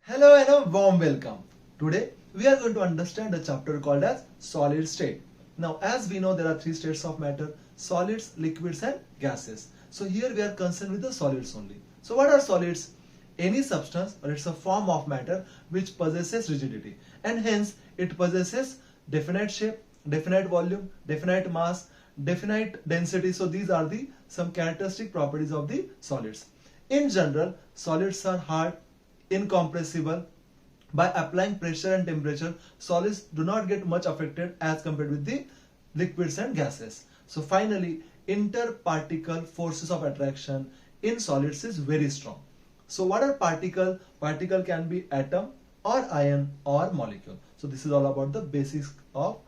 Hello and a warm welcome. Today we are going to understand a chapter called as solid state. Now as we know there are three states of matter: solids, liquids and gases. So here we are concerned with the solids only. So what are solids? Any substance or it's a form of matter which possesses rigidity and hence it possesses definite shape, definite volume, definite mass, definite density. So these are the some characteristic properties of the solids. In general, solids are hard, incompressible. By applying pressure and temperature, solids do not get much affected as compared with the liquids and gases. So finally, interparticle forces of attraction in solids is very strong. So what are particle? Particle can be atom or ion or molecule. So this is all about the basics of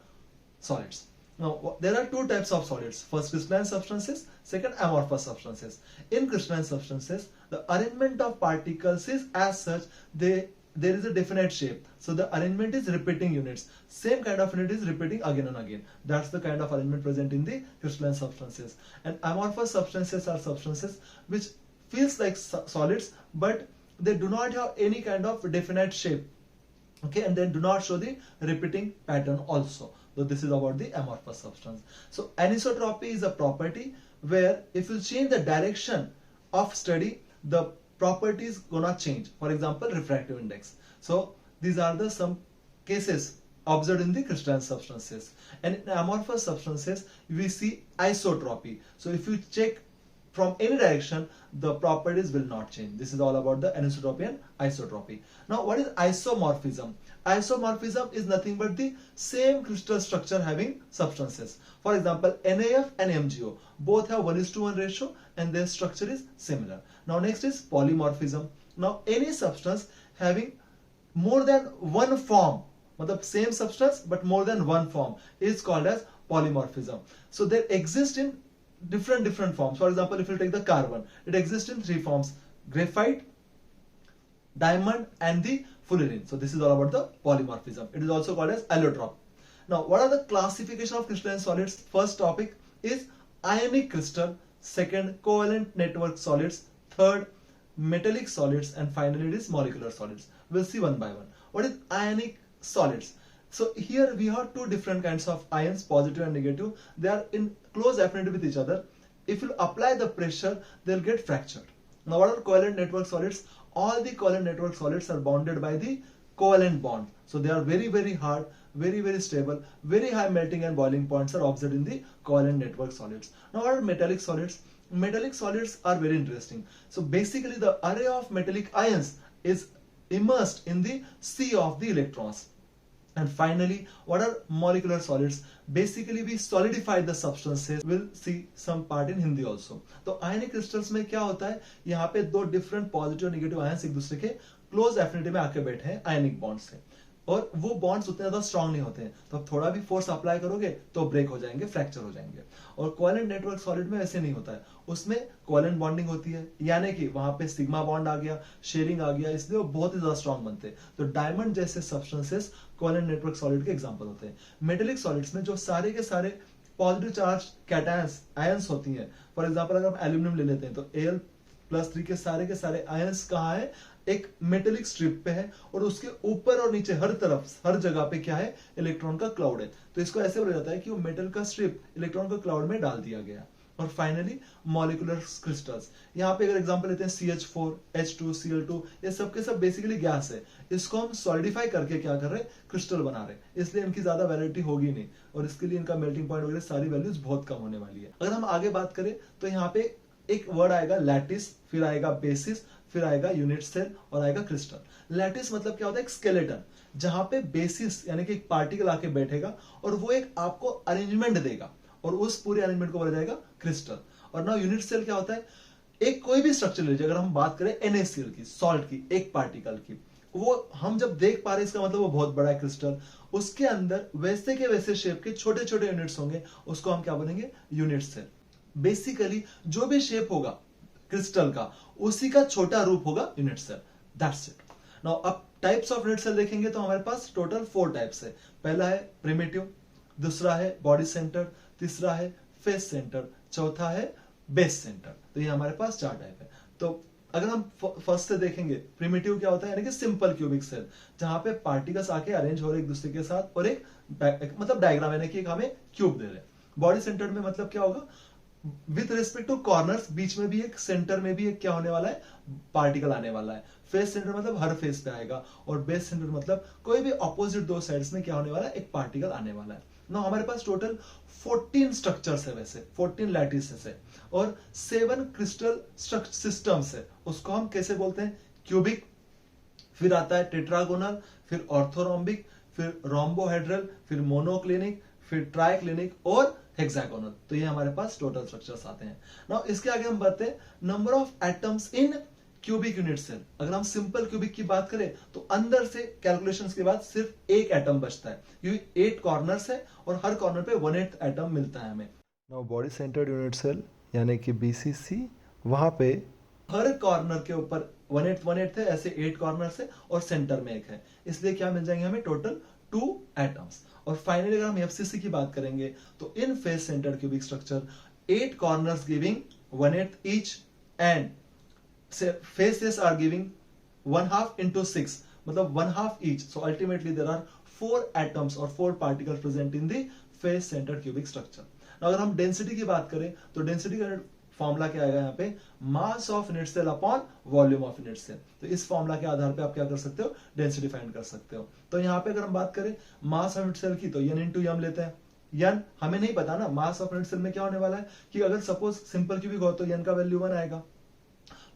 solids. Now, there are two types of solids. First, crystalline substances. Second, amorphous substances. In crystalline substances, the arrangement of particles is as such, there is a definite shape. So the arrangement is repeating units. Same kind of unit is repeating again and again. That's the kind of arrangement present in the crystalline substances. And amorphous substances are substances which feels like solids, but they do not have any kind of definite shape. Okay, and they do not show the repeating pattern also. So this is about the amorphous substance. So anisotropy is a property where if you change the direction of study, the property is gonna change. For example, refractive index. So these are the some cases observed in the crystalline substances. And in amorphous substances, we see isotropy. So if you check from any direction, the properties will not change. This is all about the anisotropy and isotropy. Now, what is isomorphism? Isomorphism is nothing but the same crystal structure having substances. For example, NaF and MgO both have 1:1 ratio and their structure is similar. Now, next is polymorphism. Now, any substance having more than one form, the same substance but more than one form, is called as polymorphism. So, they exist in different forms. For example, if you take the carbon, it exists in three forms: graphite, diamond and the fullerene. So this is all about the polymorphism. It is also called as allotrope. Now, what are the classification of crystalline solids? First topic is ionic crystal, second covalent network solids, third metallic solids, and finally it is molecular solids. We'll see one by one. What is ionic solids? So here we have two different kinds of ions, positive and negative. They are in close affinity with each other. If you apply the pressure, they'll get fractured. Now, what are covalent network solids? All the covalent network solids are bounded by the covalent bond. So they are very hard, very stable, very high melting and boiling points are observed in the covalent network solids. Now, what are metallic solids? Metallic solids are very interesting. So basically the array of metallic ions is immersed in the sea of the electrons. And finally, what are molecular solids? Basically, we solidify the substances. We'll see some part in Hindi also. तो ionic crystals में क्या होता है? यहाँ पे दो different positive और negative ions एक दूसरे के close affinity में आके बैठे हैं ionic bonds से, और वो बॉन्ड्स उतने ज्यादा स्ट्रांग नहीं होते हैं, तो आप थोड़ा भी फोर्स अप्लाई करोगे तो ब्रेक हो जाएंगे, फ्रैक्चर हो जाएंगे. और कोवेलेंट नेटवर्क सॉलिड में ऐसे नहीं होता है. उसमें कोवेलेंट बॉन्डिंग होती है, यानी कि वहां पे सिग्मा बॉन्ड आ गया, शेयरिंग आ गया, इसलिए वो बहुत ही ज्यादा स्ट्रांग बनते हैं. तो डायमंड जैसे सब्सटेंसेस कोवेलेंट नेटवर्क सॉलिड के एग्जांपल होते हैं. मेटेलिक सॉलिड्स में जो सारे के सारे पॉजिटिव चार्ज कैटायंस आयंस होती हैं. फॉर एग्जांपल अगर हम एल्यूमिनियम ले लेते हैं तो Al+3 के सारे आयंस कहाँ है? एक मेटेलिक स्ट्रिप पे है, और उसके ऊपर और नीचे हर तरफ हर जगह पे क्या है? इलेक्ट्रॉन का क्लाउड है. तो इसको ऐसे बोला जाता है कि वो मेटल का स्ट्रिप इलेक्ट्रॉन को क्लाउड में डाल दिया गया. और फाइनली मॉलिक्यूलर क्रिस्टल्स. यहाँ पे अगर एग्जांपल लेते हैं CH4, H2, Cl2, ये सब के सब बेसिकली गैस है. इसको हम सॉलिडिफाई करके क्या कर रहे हैं? क्रिस्टल बना रहे हैं. इसलिए इनकी ज्यादा वैलिडिटी होगी नहीं, और इसके लिए इनका मेल्टिंग पॉइंट वगैरह सारी वैल्यूज बहुत कम होने वाली है. अगर हम आगे बात करें तो यहाँ पे एक वर्ड आएगा लैटिस, फिर आएगा बेसिस, फिर आएगा यूनिट सेल और आएगा क्रिस्टल. लैटिस मतलब क्या होता है? एक स्केलेटन, जहां पे बेसिस यानी कि एक पार्टिकल आके बैठेगा और वो एक आपको अरेंजमेंट देगा, और उस पूरे अरेंजमेंट को बोला जाएगा क्रिस्टल. और ना यूनिट सेल क्या होता है? एक कोई भी स्ट्रक्चर लीजिए, अगर हम बात करें NaCl की, सॉल्ट की, एक पार्टिकल की, वो हम जब देख पा रहे हैं इसका मतलब वो बहुत बड़ा है क्रिस्टल. उसके अंदर वैसे के वैसे शेप के छोटे छोटे यूनिट्स होंगे, उसको हम क्या बोलेंगे? Unit cell. बेसिकली जो भी शेप होगा क्रिस्टल का, उसी का छोटा रूप होगा unit cell. That's it. Now अब टाइप्स ऑफ यूनिट सेल देखेंगे तो हमारे पास टोटल 4 टाइप्स है. पहला है प्रिमिटिव, दूसरा है बॉडी सेंटर, तीसरा है फेस सेंटर, चौथा है बेस सेंटर. तो ये हमारे पास 4 टाइप है. तो अगर हम फर्स्ट से देखेंगे, प्रिमिटिव क्या होता है, यानी कि सिंपल क्यूबिक सेल, जहां पे पार्टिकल्स आके अरेंज हो रहे एक दूसरे के साथ और एक मतलब डायग्राम, यानी कि एक हमें क्यूब दे रहे हैं। बॉडी सेंटर्ड में मतलब क्या होगा, विथ रिस्पेक्ट टू कॉर्नर्स, बीच में भी एक, सेंटर में भी एक क्या होने वाला है, पार्टिकल आने वाला है। फेस सेंटर मतलब हर फेस पे आएगा, और बेस सेंटर मतलब कोई भी ऑपोजिट दो साइड्स में क्या होने वाला है, एक पार्टिकल आने वाला है ना। हमारे पास टोटल 14 स्ट्रक्चर्स है, वैसे 14 लैटिसेस है, और 7 क्रिस्टल सिस्टम्स है। उसको हम कैसे बोलते हैं, क्यूबिक, फिर आता है टेट्रागोनल, फिर ऑर्थोरोम्बिक, फिर रोम्बोहेड्रल, फिर मोनोक्लिनिक, फिर ट्राइक्लिनिक और हेक्सागोनल। तो ये हमारे पास टोटल स्ट्रक्चर्स आते हैं। नाउ इसके आगे हम बढ़ते हैं, number of atoms in cubic unit cell. अगर हम सिंपल क्यूबिक की बात करें तो अंदर से कैलकुलेशंस के बाद सिर्फ एक एटम बचता है, क्योंकि 8 कॉर्नर्स है और हर कॉर्नर पे 1/8 एटम मिलता है हमें। Now body centred unit cell यानी कि बीसीसी, वहां पे हर कॉर्नर के ऊपर 1/8 है, ऐसे 8 कॉर्नर्स है और सेंटर में एक है, इसलिए क्या मिल जाएंगे हमें, टोटल 2 एटम्स। और फाइनली अगर हम एफसीसी की बात करेंगे तो in face centred cubic structure 8 corners giving 1/8 each, and faces are giving 1/2 into 6, मतलब 1/2 each. So ultimately there are 4 atoms or 4 particles present in the face centered cubic structure. Now अगर हम density की बात करें तो डेंसिटी का formula क्या आएगा यहाँ पे, mass of unit cell upon volume of unit cell. तो इस फॉर्मूला के आधार पे आप क्या कर सकते हो, डेंसिटी फाइंड कर सकते हो। तो यहाँ पे अगर हम बात करें मास ऑफ यूनिट सेल की, तो n इंटू m लेते हैं। n हमें नहीं पता ना मास ऑफ यूनिट सेल में क्या होने वाला है, कि अगर सपोज सिंपल क्यूबिक हो तो n का वैल्यू 1 आएगा,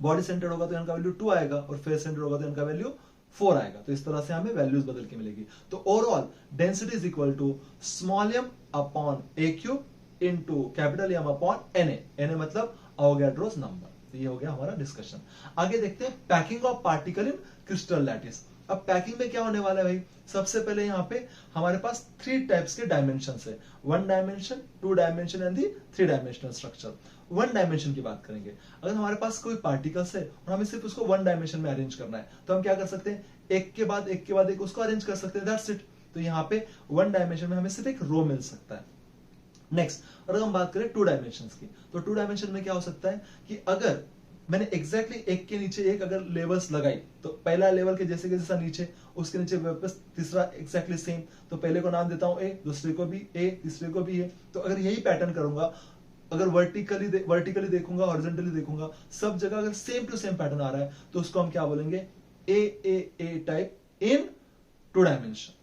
बॉडी सेंटर होगा तो n का वैल्यू 2 आएगा, और फेस सेंटर होगा तो n का वैल्यू 4 आएगा। तो इस तरह से हमें वैल्यूज बदल के मिलेगी। तो overall density is equal to small m upon a cube into capital M upon Na मतलब अवोगाड्रोस नंबर। तो ये हो गया हमारा डिस्कशन। आगे देखते हैं packing of particle in crystal lattice. अब पैकिंग में क्या होने वाला है भाई, सबसे पहले यहाँ पे हमारे पास 3 टाइप्स के डायमेंशंस है, 1 dimension, 2 dimension and the 3 dimensional structure. 1 dimension की बात करेंगे, अगर हमारे पास कोई पार्टिकल्स है और हमें सिर्फ उसको 1 डायमेंशन में अरेंज करना है, तो हम क्या कर सकते हैं, एक के बाद एक के बाद एक उसको अरेंज कर सकते हैं, दैट्स इट। तो यहाँ पे 1 डायमेंशन में हमें सिर्फ एक रो मिल सकता है। नेक्स्ट अगर हम बात करें 2 डायमेंशन की, तो 2 डायमेंशन में क्या हो सकता है कि अगर मैंने एग्जैक्टली एक के नीचे एक अगर लेवल्स लगाई, तो पहला लेवल के जैसे के जैसा नीचे, उसके नीचे वापस तीसरा एग्जैक्टली सेम, तो पहले को नाम देता हूं ए, दूसरे को भी ए, तीसरे को भी ए। तो अगर यही पैटर्न करूंगा, अगर वर्टिकली देखूंगा, हॉरिजॉन्टली देखूंगा, सब जगह अगर सेम टू सेम पैटर्न आ रहा है, तो उसको हम क्या बोलेंगे, ए टाइप इन 2 डायमेंशन।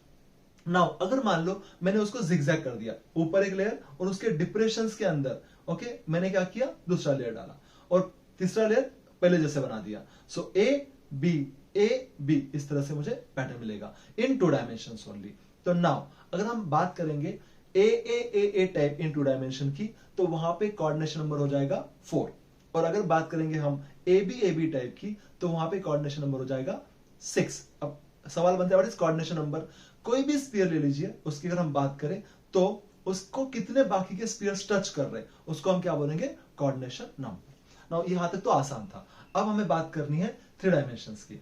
नाउ अगर मान लो मैंने उसको जिगजैग कर दिया, ऊपर एक लेयर और उसके डिप्रेशंस के अंदर, ओके, मैंने क्या किया, दूसरा लेयर डाला और तीसरा लेयर पहले जैसे बना दिया। सो ए बी इस तरह से मुझे पैटर्न मिलेगा इन 2 डायमेंशंस ओनली। तो नाउ अगर हम बात करेंगे ए टाइप इन 2 डायमेंशन की, तो वहां पे कोऑर्डिनेशन नंबर हो जाएगा 4। और अगर बात करेंगे हम ए बी टाइप की, तो वहां पे कोऑर्डिनेशन नंबर हो जाएगा 6। अब सवाल बनता है व्हाट इज कोऑर्डिनेशन नंबर। कोई भी स्फीयर ले लीजिए, उसकी अगर हम बात करें तो उसको कितने बाकी के स्फीयर्स टच कर रहे हैं, उसको हम क्या बोलेंगे, कोऑर्डिनेशन नंबर। नाउ यहां तक तो आसान था। अब हमें बात करनी है 3 डायमेंशंस की।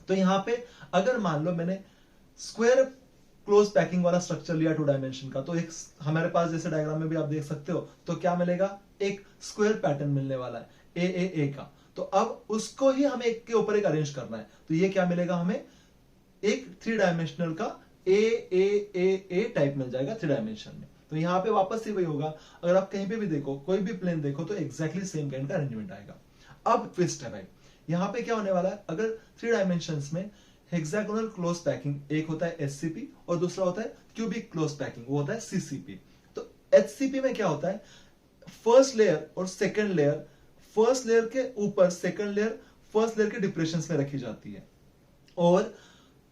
तो यहां पे अगर मान लो मैंने स्क्वायर क्लोज पैकिंग वाला स्ट्रक्चर लिया 2 डायमेंशन का, तो एक हमारे पास जैसे डायग्राम में भी आप देख सकते हो, तो क्या मिलेगा, एक स्क्वायर पैटर्न मिलने वाला है ए का। तो अब उसको ही हमें एक के ऊपर एक अरेंज करना है, तो ये क्या मिलेगा हमें, एक 3 डायमेंशनल का ए टाइप मिल जाएगा 3 डायमेंशन में। तो यहाँ पे वापस से वही होगा, अगर आप कहीं पे भी देखो, कोई भी प्लेन देखो, तो एग्जैक्टली सेम काइंड का अरेंजमेंट आएगा। अब ट्विस्ट है भाई, यहाँ पे क्या होने वाला है, अगर 3 डायमेंशंस में हेक्सागोनल क्लोज पैकिंग एक होता है एचसीपी और दूसरा होता है क्यूबिक क्लोज पैकिंग, वो होता है सीसीपी। तो एचसीपी में क्या होता है, फर्स्ट लेयर और सेकंड लेयर, फर्स्ट लेयर के ऊपर सेकंड लेयर फर्स्ट लेयर के डिप्रेशंस में रखी जाती है, और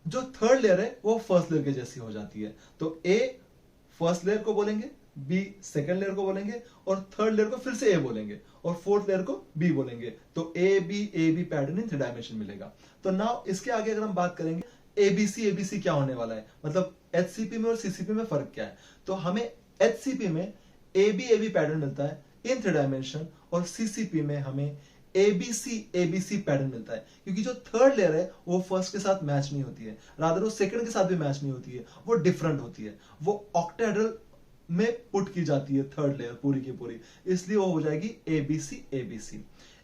जो थर्ड लेयर है वो फर्स्ट लेयर के जैसी हो जाती है। तो ए फर्स्ट लेयर को बोलेंगे, बी सेकंड लेयर को बोलेंगे, और थर्ड लेयर को फिर से ए बोलेंगे, और फोर्थ लेयर को बी बोलेंगे। तो A B pattern in 3 dimension मिलेगा। तो नाउ इसके आगे अगर हम बात करेंगे एबीसी क्या होने वाला है, मतलब एचसीपी में और सीसीपी में फर्क क्या है। तो हमें एचसीपी में एबी पैटर्न मिलता है इन 3 डायमेंशन, और सीसीपी में हमें एबीसी पैटर्न मिलता है, क्योंकि जो थर्ड लेयर है वो फर्स्ट के साथ मैच नहीं होती है, रादर वो सेकंड के साथ भी मैच नहीं होती है, वो डिफरेंट होती है, वो ऑक्टाहेड्रल में पुट की जाती है थर्ड लेयर पूरी की पूरी, इसलिए वो हो जाएगी एबीसी।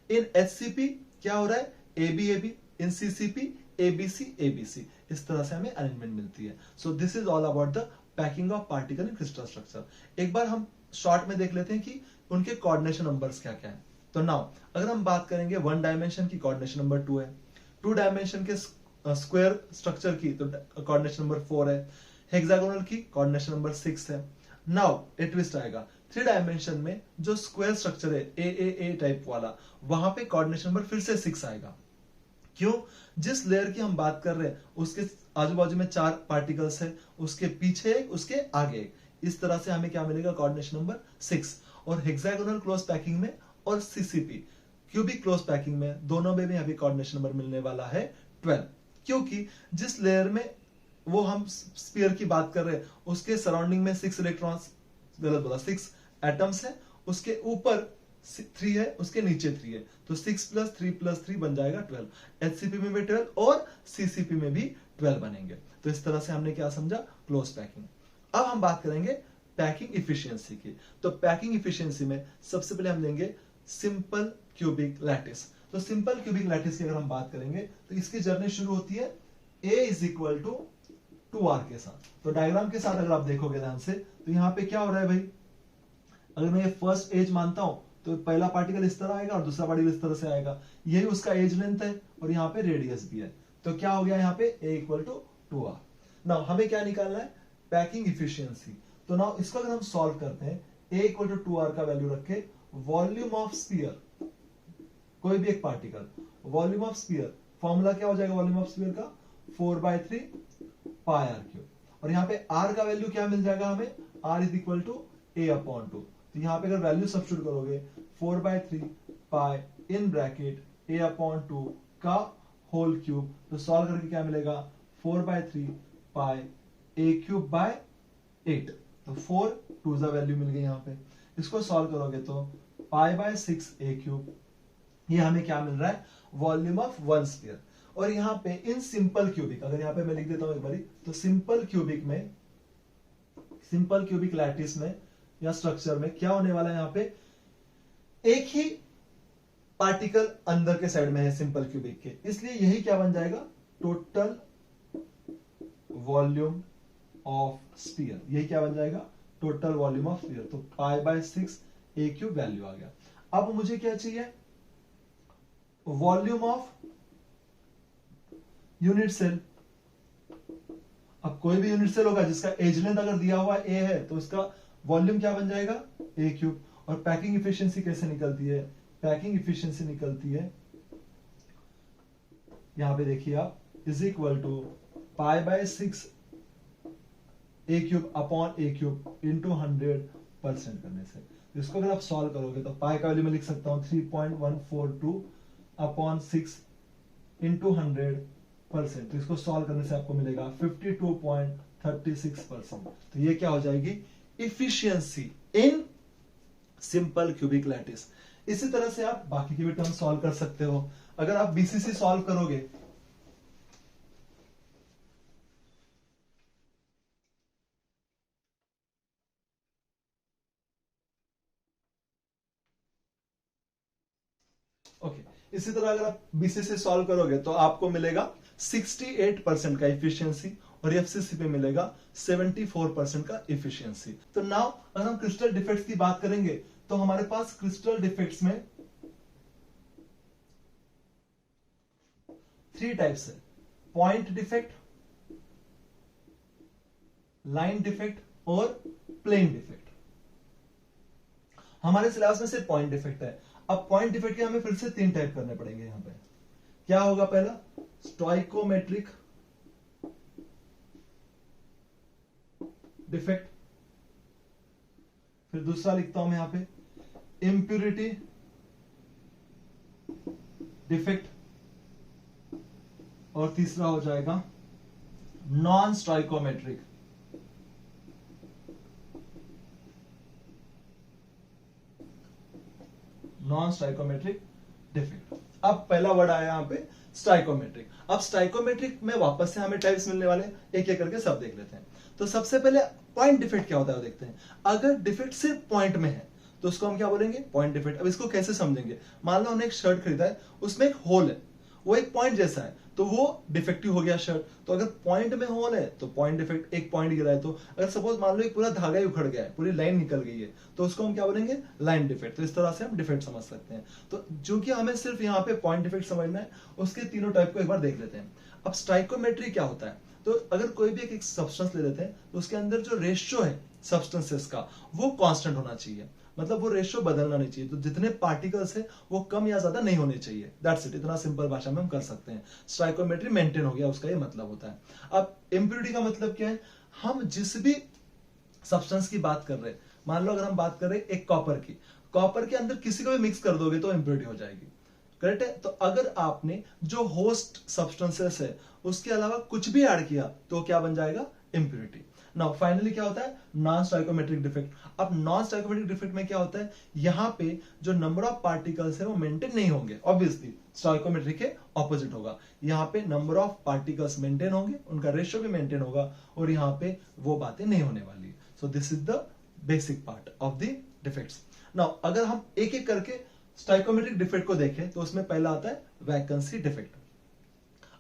इन एचसीपी क्या हो रहा है, A B A B in CCP, ABC ABC, इस तरह से हमें अरेंजमेंट मिलती है. So this is all about the packing of particle in crystal structure. एक बार हम शॉर्ट में देख लेते हैं कि उनके कोऑर्डिनेशन नंबर्स क्या क्या है. तो नाउ अगर हम बात करेंगे 1 डायमेंशन की, कोऑर्डिनेशन नंबर 2 है. 2 डायमेंशन के स्क्वायर स्ट्रक्चर की तो कोऑर्डिनेशन नंबर 4 है. हेक्सागोनल की कोऑर्डिनेशन नंबर 6 है. नाउ ए ट्विस्ट आएगा, 3 डायमेंशन में जो स्क्वायर स्ट्रक्चर है ए टाइप वाला, वहां पे कोऑर्डिनेशन नंबर फिर से 6 आएगा. क्यों, जिस लेयर की हम बात कर रहे हैं उसके आजू बाजू में 4 पार्टिकल्स है, उसके पीछे एक, उसके आगे एक. इस तरह से हमें क्या मिलेगा, कोऑर्डिनेशन नंबर 6. और हेक्सागोनल क्लोज पैकिंग में और सीसीपी क्यूबिक क्लोज पैकिंग में, दोनों में भी हमें कोऑर्डिनेशन नंबर मिलने वाला है 12. क्योंकि जिस लेयर में वो हम स्फीयर की बात कर रहे हैं उसके सराउंडिंग में 6 इलेक्ट्रॉन्स, गलत बोला, 6 एटम्स है, उसके ऊपर 3 है, उसके नीचे 3 है, तो 6 + 3 + 3 बन जाएगा 12. एचसीपी में भी 12 और सीसीपी में भी 12 बनेंगे. तो इस तरह से हमने क्या समझा, क्लोज पैकिंग. अब हम बात करेंगे पैकिंग इफिशियंसी की. तो पैकिंग इफिशियंसी में सबसे पहले हम लेंगे सिंपल क्यूबिक लैटिस. तो सिंपल क्यूबिक लैटिस की अगर हम बात करेंगे तो इसकी जर्नी शुरू होती है A = 2R के साथ. तो डायग्राम के साथ अगर आप देखोगे ध्यान से तो यहाँ पे क्या हो रहा है भाई, अगर मैं ये फर्स्ट एज मानता हूं तो पहला पार्टिकल इस तरह आएगा और दूसरा पार्टिकल इस तरह से आएगा. यही उसका एज लेंथ है और यहाँ पे रेडियस भी है. तो क्या हो गया यहाँ पे A = 2R. नाउ हमें क्या निकालना है, पैकिंग इफिशियंसी. तो नाउ इसको अगर हम सॉल्व करते हैं, A = 2R का वैल्यू रखे, वॉल्यूम ऑफ स्फीयर, कोई भी एक particle, volume of sphere, formula क्या हो जाएगा वॉल्यूम ऑफ स्फीयर का, 4/3 πr3. और यहाँ पे r का वैल्यू क्या मिल जाएगा हमें, r = A/2. तो यहाँ पे अगर वैल्यू सब्स्टिट्यूट करोगे 4/3 π इन ब्रैकेट A/2 का होल क्यूब, तो सॉल्व करके क्या मिलेगा, 4/3 π A3/8. तो 4 2 का वैल्यू मिल गई यहाँ पे. इसको सॉल्व करोगे तो π/6 A3, ये हमें क्या मिल रहा है, वॉल्यूम ऑफ वन स्फीयर. और यहाँ पे इन सिंपल क्यूबिक, अगर यहाँ पे मैं लिख देता हूं एक बारी, तो सिंपल क्यूबिक में, सिंपल क्यूबिक लैटिस में या स्ट्रक्चर में क्या होने वाला है, यहाँ पे एक ही पार्टिकल अंदर के साइड में है सिंपल क्यूबिक के, इसलिए यही क्या बन जाएगा, टोटल वॉल्यूम ऑफ स्फीयर. यही क्या बन जाएगा, टोटल वॉल्यूम ऑफ स्फीयर. तो π/6 A3 वैल्यू आ गया. अब मुझे क्या चाहिए, वॉल्यूम ऑफ यूनिट सेल. अब कोई भी यूनिट सेल होगा जिसका एज लेंथ अगर दिया हुआ ए है तो उसका वॉल्यूम क्या बन जाएगा, A3. और पैकिंग इफिशियंसी कैसे निकलती है, पैकिंग इफिशियंसी निकलती है, यहां पे देखिए आप, = π/6 A3 अपॉन A3 इंटू 100% करने से. इसको अगर आप सॉल्व करोगे तो पाई का वैल्यू मैं लिख सकता हूं 3.142 अपॉन 6 इंटू 100%. तो इसको सॉल्व करने से आपको मिलेगा 52.36%. तो ये क्या हो जाएगी, efficiency in simple cubic lattice. इसी तरह से आप बाकी के भी टर्म सॉल्व कर सकते हो. अगर आप बीसीसी सॉल्व करोगे, ओके, इसी तरह अगर आप बीसीसी सॉल्व करोगे तो आपको मिलेगा 68% का इफिशियंसी और एफसीसी पे मिलेगा 74% का इफिशियंसी. तो नाउ अगर हम क्रिस्टल डिफेक्ट्स की बात करेंगे तो हमारे पास क्रिस्टल डिफेक्ट्स में 3 टाइप्स है, पॉइंट डिफेक्ट, लाइन डिफेक्ट और प्लेन डिफेक्ट. हमारे सिलेबस में सिर्फ पॉइंट डिफेक्ट है. अब पॉइंट डिफेक्ट के हमें फिर से 3 टाइप करने पड़ेंगे. यहां पे क्या होगा, पहला स्टोइकोमेट्रिक डिफेक्ट, फिर दूसरा लिखता हूं मैं यहां पे इम्प्यूरिटी डिफेक्ट, और तीसरा हो जाएगा नॉन स्टोइकोमेट्रिक डिफेक्ट. अब पहला वर्ड आया यहां पे स्टाइकोमेट्रिक. अब स्टाइकोमेट्रिक में वापस से हमें टाइप्स मिलने वाले, एक एक करके सब देख लेते हैं. तो सबसे पहले पॉइंट डिफेक्ट क्या होता है वो देखते हैं. अगर डिफेक्ट सिर्फ पॉइंट में है तो उसको हम क्या बोलेंगे, पॉइंट डिफेक्ट। अब इसको कैसे समझेंगे, मान लो हमने एक शर्ट खरीदा है, उसमें एक होल है, वो एक पॉइंट जैसा है, तो वो डिफेक्टिव हो गया शर्ट। तो अगर पॉइंट में होल है तो पॉइंट डिफेक्ट, एक पॉइंट गिरा है। तो अगर सपोज मान लो एक पूरा धागा ही उखड़ गया है, पूरी लाइन निकल गई है, तो उसको हम क्या बोलेंगे, लाइन डिफेक्ट। तो इस तरह से हम डिफेक्ट समझ सकते हैं। तो जो कि हमें सिर्फ यहाँ पे पॉइंट डिफेक्ट समझना है, उसके तीनों टाइप को एक बार देख लेते हैं। अब स्टाइकोमेट्री क्या होता है, तो अगर कोई भी एक सब्सटेंस ले लेते हैं, तो उसके अंदर जो रेशियो है सब्सटेंसेस का, वो कांस्टेंट होना चाहिए। मतलब वो रेशियो बदलना नहीं चाहिए। तो जितने पार्टिकल्स है वो कम या ज्यादा नहीं होने चाहिए। दैट्स इट, इतना सिंपल भाषा में हम कर सकते हैं। स्टाइकोमेट्री मेंटेन हो गया, उसका ये मतलब होता है। अब इम्प्योरिटी का मतलब क्या है, हम जिस भी सब्सटेंस की बात कर रहे हैं, मान लो अगर हम बात कर रहे हैं एक कॉपर की, कॉपर के अंदर किसी को भी मिक्स कर दोगे तो इम्प्योरिटी हो जाएगी। करेक्ट है। तो अगर आपने जो होस्ट सब्सटेंसेस है उसके अलावा कुछ भी ऐड किया तो क्या बन जाएगा, इम्प्योरिटी। नाउ फाइनली क्या होता है, नॉन स्टाइकोमेट्रिक डिफेक्ट। अब नॉन स्टाइकोमेट्रिक डिफेक्ट में क्या होता है, यहाँ पे जो नंबर ऑफ पार्टिकल्स है वो मेंटेन नहीं होंगे। ऑब्वियसली स्टाइकोमेट्रिक के ऑपोजिट होगा। यहाँ पे नंबर ऑफ पार्टिकल्स मेंटेन होंगे, उनका रेशियो भी मेंटेन होगा, और यहाँ पे वो बातें नहीं होने वाली। सो this is the basic part of the defects. Now अगर हम एक एक करके स्टाइकोमेट्रिक डिफेक्ट को देखें, तो उसमें पहला आता है वैकेंसी डिफेक्ट।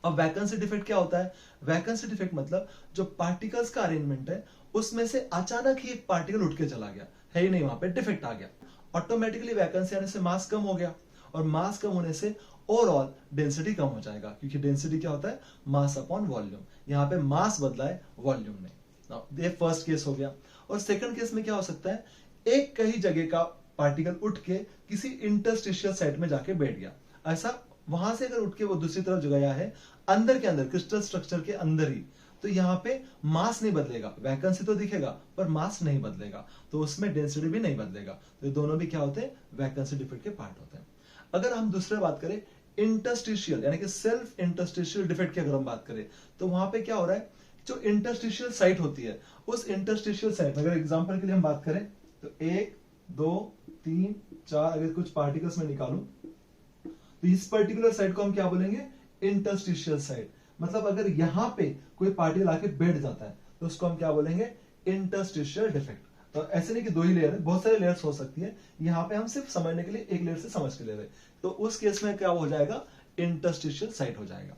अब वैकेंसी डिफेक्ट क्या होता है, वैकेंसी डिफेक्ट मतलब जो पार्टिकल्स का अरेंजमेंट है उसमें से अचानक ही एक पार्टिकल उठ के चला गया, है ही नहीं, वहां पे डिफेक्ट आ गया। ऑटोमेटिकली वैकेंसी आने से मास कम हो गया, और मास कम होने से ओवरऑल डेंसिटी कम हो जाएगा, क्योंकि डेंसिटी क्या होता है, मास अपॉन वॉल्यूम। यहाँ पे मास बदला है, वॉल्यूम नहीं। ये फर्स्ट केस हो गया। और सेकंड केस में क्या हो सकता है, एक कहीं जगह का पार्टिकल उठ के किसी इंटरस्टिशियल साइट में जाके बैठ गया। ऐसा वहां से अगर उठ के वो दूसरी तरफ गया है, अंदर के अंदर क्रिस्टल स्ट्रक्चर के अंदर ही, तो यहाँ पे मास नहीं बदलेगा, वैकेंसी तो दिखेगा पर मास नहीं बदलेगा, तो उसमें डेंसिटी भी नहीं बदलेगा। तो ये दोनों भी क्या होते हैं, वैकेंसी डिफेक्ट के पार्ट होते हैं। अगर हम दूसरे बात करें इंटरस्टिशियल यानी कि सेल्फ इंटरस्टिशियल डिफेक्ट की अगर हम बात करें, तो वहां पे क्या हो रहा है, जो इंटरस्टिशियल साइट होती है, उस इंटरस्टिशियल साइट में अगर एग्जांपल के लिए हम बात करें, तो 1 2 3 4 अगर कुछ पार्टिकल्स में निकालूं, तो इस पर्टिकुलर साइट को हम क्या बोलेंगे, इंटरस्टिशियल साइट। मतलब अगर यहां पे कोई पार्टिकल आके बैठ जाता है तो उसको हम क्या बोलेंगे, इंटरस्टिशियल डिफेक्ट। तो ऐसे नहीं कि दो ही लेयर है, बहुत सारे लेयर्स हो सकती है, यहाँ पे हम सिर्फ समझने के लिए एक लेयर से समझ के ले रहे हैं। तो उस केस में क्या हो जाएगा, इंटरस्टिशियल साइट हो जाएगा।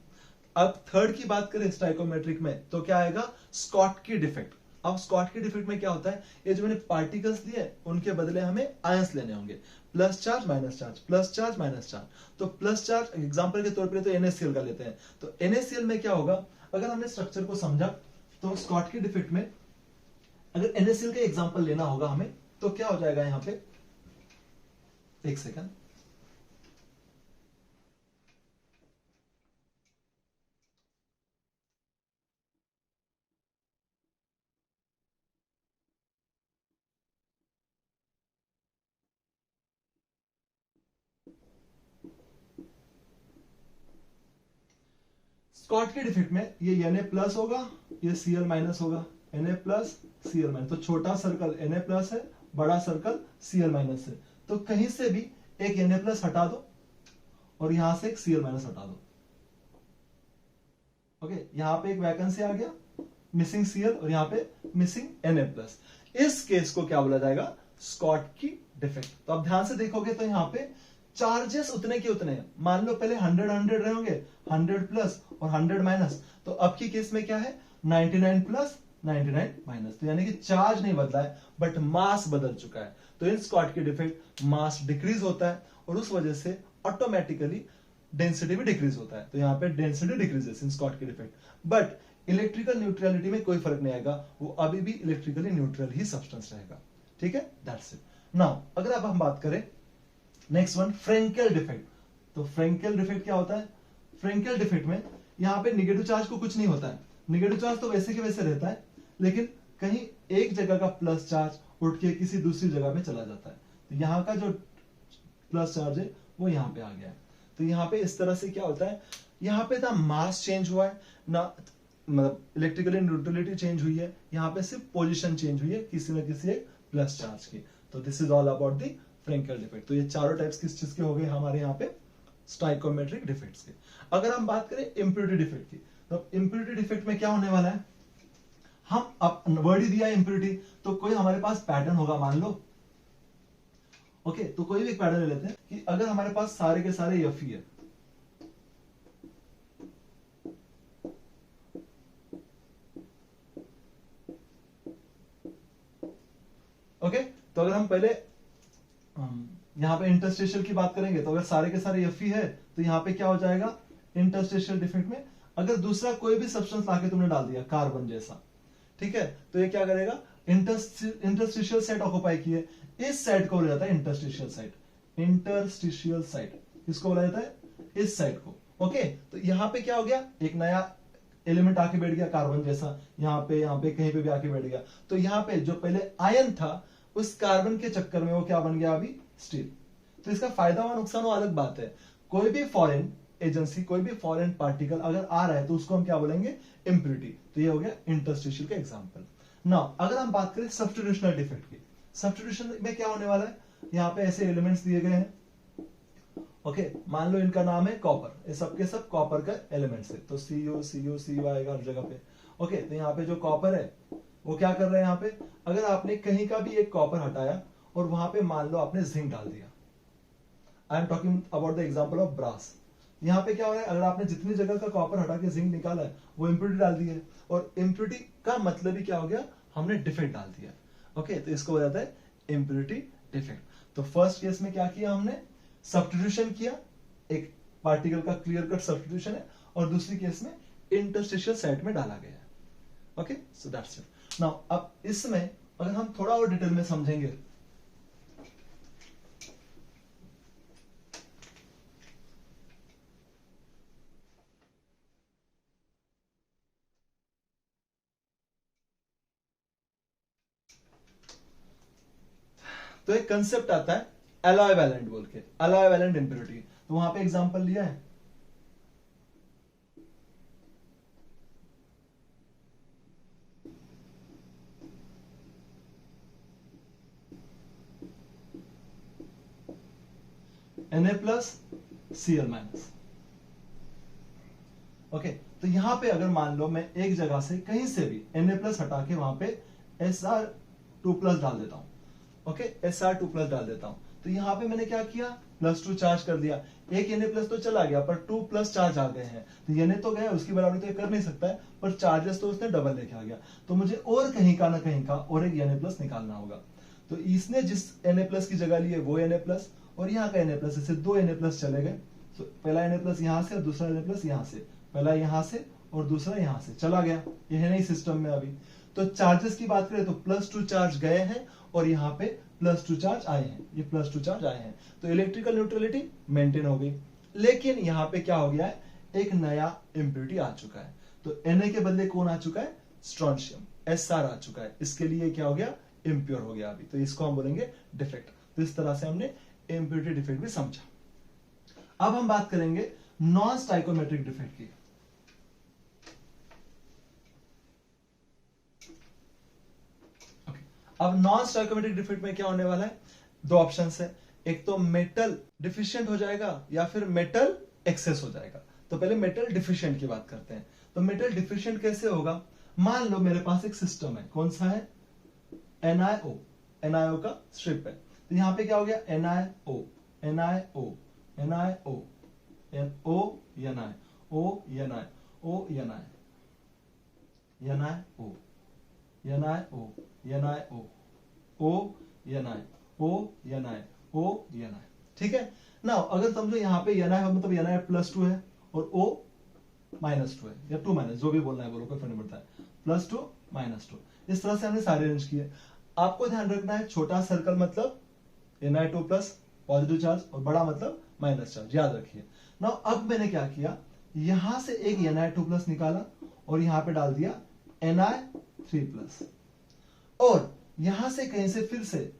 अब थर्ड की बात करें स्टाइकोमेट्रिक में, तो क्या आएगा, स्कॉटकी डिफेक्ट। अब स्कॉटकी डिफेक्ट में क्या होता है, ये जो मैंने पार्टिकल्स लिए उनके बदले हमें आयंस लेने होंगे, plus charge minus charge, plus charge minus charge. तो प्लस चार्ज एग्जांपल के तौर पे तो NaCl का लेते हैं। तो NaCl में क्या होगा, अगर हमने स्ट्रक्चर को समझा, तो स्कॉटकी डिफेक्ट में अगर NaCl का एग्जांपल लेना होगा हमें, तो क्या हो जाएगा, यहां पे एक सेकंड, स्कॉटकी डिफेक्ट में ये Na प्लस होगा, ये Cl माइनस होगा, Na प्लस Cl माइनस। तो छोटा सर्कल Na प्लस है, बड़ा सर्कल Cl माइनस है। तो कहीं से भी एक Na प्लस हटा दो और यहां से एक Cl माइनस हटा दो। ओके, यहां पे एक वैकेंसी आ गया, मिसिंग Cl, और यहां पे मिसिंग Na प्लस। इस केस को क्या बोला जाएगा, स्कॉटकी डिफेक्ट। तो अब ध्यान से देखोगे तो यहां पे चार्जेस उतने के उतने हैं। मान लो पहले 100 रहे होंगे, 100 प्लस और 100 माइनस। तो अब की केस में क्या है, 99 प्लस 99 माइनस। तो यानी कि चार्ज नहीं बदला है बट मास बदल चुका है। तो इन स्कॉटकी डिफेक्ट मास डिक्रीज होता है, और उस वजह से ऑटोमेटिकली डेंसिटी भी डिक्रीज होता है। तो यहाँ पे density decreases in Schottky defect, but electrical neutrality में कोई फर्क नहीं आएगा, वो अभी भी इलेक्ट्रिकली न्यूट्रल ही सब्सटेंस रहेगा। ठीक है, दैट्स इट। नाउ अगर अब हम बात करें नेक्स्ट वन, फ्रेंकेल डिफेक्ट। तो फ्रेंकेल डिफेक्ट क्या होता है, फ्रेंकेल डिफेक्ट में यहाँ पे निगेटिव चार्ज को कुछ नहीं होता है, निगेटिव चार्ज तो वैसे के वैसे रहता है, लेकिन कहीं एक जगह का प्लस चार्ज उठ के किसी दूसरी जगह में चला जाता है। तो यहाँ का जो प्लस चार्ज है वो यहाँ पे आ गया है। तो यहाँ पे इस तरह से क्या होता है, यहाँ पे ना मास चेंज हुआ है, ना मतलब इलेक्ट्रिकली न्यूट्रलिटी चेंज हुई है, यहाँ पे सिर्फ पोजीशन चेंज हुई है किसी न किसी एक प्लस चार्ज की। तो this is all about the Frenkel defect. तो ये चारों टाइप्स किस चीज के हो गए हमारे यहाँ पे, स्टाइकोमेट्रिक डिफेक्ट्स के। अगर हम बात करें इम्प्योरिटी डिफेक्ट की, तो इम्प्योरिटी डिफेक्ट में क्या होने वाला है, हम अब वर्ड ही दिया है इम्प्योरिटी, तो कोई हमारे पास पैटर्न होगा, मान लो ओके, तो कोई भी एक पैटर्न ले लेते हैं कि अगर हमारे पास सारे के सारे Fe है, ओके, तो अगर हम पहले यहां पे इंटरस्टेशियल की बात करेंगे, तो अगर सारे के सारे Fe है तो यहां पे क्या हो जाएगा, इंटरस्टेशियल डिफेक्ट में अगर दूसरा कोई भी सब्सटेंस लाके तुमने डाल दिया कार्बन जैसा, ठीक है, तो ये क्या करेगा, इंटरस्टिशियल साइट ऑक्युपाई किए, इस साइट को बोला जाता है इंटरस्टिशियल साइट। इंटरस्टिशियल साइट किसको बोला जाता है, इस साइट को। ओके, तो यहां पे क्या हो गया, एक नया एलिमेंट आके बैठ गया कार्बन जैसा, यहाँ पे कहीं पे भी आके बैठ गया, तो यहाँ पे जो पहले आयन था उस कार्बन के चक्कर में वो क्या बन गया, अभी स्टील। तो इसका फायदा और नुकसान वो अलग बात है। कोई भी फॉरेन एजेंसी, कोई भी फॉरेन पार्टिकल अगर आ रहा है तो उसको हम क्या बोलेंगे, इम्प्यूरिटी। तो ये हो गया इंटरस्टिशियल का एग्जांपल। नाउ अगर हम बात करें सब्स्टिट्यूशनल डिफेक्ट की, सब्स्टिट्यूशन में क्या होने वाला है, यहाँ पे ऐसे एलिमेंट्स दिए गए हैं, ओके, मान लो इनका नाम है कॉपर, ये सबके सब कॉपर का एलिमेंट्स है, तो CuCu आएगा हर जगह पे। ओके, तो यहाँ पे जो कॉपर है वो क्या कर रहा है, यहाँ पे अगर आपने कहीं का भी एक कॉपर हटाया और वहां पे मान लो आपने जिंक डाल दिया, I am talking about the example of brass, यहाँ पे क्या हो रहा है, अगर आपने जितनी जगह का कॉपर हटा के जिंक निकाला है वो इम्प्यूरिटी डाल दी है, और इम्प्यूरिटी का मतलब ही क्या हो गया, हमने डिफेक्ट डाल दिया। ओके, तो इसको हो जाता है इम्प्यूरिटी डिफेक्ट। तो फर्स्ट केस में क्या किया हमने, सब्स्टिट्यूशन किया, एक पार्टिकल का क्लियर कट सब्स्टिट्यूशन है, और दूसरी केस में इंटरस्टिशियल साइट में डाला गया है। Okay, so that's it. Now अब इसमें अगर हम थोड़ा और डिटेल में समझेंगे, तो एक कंसेप्ट आता है एलॉय वैलेंट बोल के, एलॉय वैलेंट इंप्योरिटी। तो वहां पे एग्जांपल लिया है, Na+Cl-। ओके, तो यहां पे अगर मान लो मैं एक जगह से कहीं से भी Na+ हटा के वहां पे Sr2+ डाल देता हूं, ओके, Sr2+ डाल देता हूं, तो यहां पे मैंने क्या किया, +2 चार्ज कर दिया, एक Na+ तो चला गया पर 2+ चार्ज आ गए हैं, तो Na तो गया, उसकी बराबरी तो ये कर नहीं सकता है, पर चार्जेस तो उसने डबल लेके आ गया, तो मुझे और कहीं का ना कहीं का और एक Na+ निकालना होगा। तो इसने जिस Na+ की जगह ली है वो Na+, और यहाँ का Na+, इससे 2 Na+ चले गए, तो पहला Na+ यहां से और दूसरा Na+ यहां से, पहला यहां से और दूसरा यहां से चला गया, ये है नहीं सिस्टम में अभी। तो चार्जेस की बात करें तो +2 चार्ज गए हैं और यहाँ पे +2 चार्ज आए हैं, ये +2 चार्ज आए हैं, तो इलेक्ट्रिकल न्यूट्रलिटी मेंटेन हो गई। लेकिन यहाँ पे क्या हो गया है, एक नया इम्प्यूरिटी आ चुका है, तो Na के बदले कौन आ चुका है, स्ट्रोंशियम, Sr आ चुका है, इसके लिए क्या हो गया, इम्प्योर हो गया अभी, तो इसको हम बोलेंगे डिफेक्ट। तो इस तरह से हमने इम्प्यूरिटी डिफेक्ट भी समझा। अब हम बात करेंगे नॉन स्टाइकोमेट्रिक डिफेक्ट की। अब नॉन स्टाइकोमेट्रिक डिफेक्ट में क्या होने वाला है, दो ऑप्शंस है, एक तो मेटल डिफिशिएंट हो जाएगा या फिर मेटल एक्सेस हो जाएगा। तो पहले मेटल डिफिशिएंट की बात करते हैं। तो मेटल डिफिशिएंट कैसे होगा, मान लो मेरे पास एक सिस्टम है, कौन सा है, NiO, NiO का स्ट्रिप है, तो यहां पे क्या हो गया, NiO, NiO, NiO, NO, Ni, O, Ni, O, Ni, NiO, NiO, NiO, O, Ni, O, Ni, O, Ni, ठीक है ना। अगर समझो यहाँ पे Ni है, मतलब Ni+2 है और O -2 है, या 2- जो भी बोलना है बोलो, कोई फर्क नहीं पड़ता है, +2 -2, इस तरह से हमने सारे अरेंज किए। आपको ध्यान रखना है, छोटा सर्कल मतलब Na2+ पॉजिटिव चार्ज और बड़ा मतलब माइनस चार्ज, याद रखिए ना। अब मैंने क्या किया, यहां से एक Na2+ निकाला और यहां पे डाल दिया Na3+, और यहां से कहीं से फिर से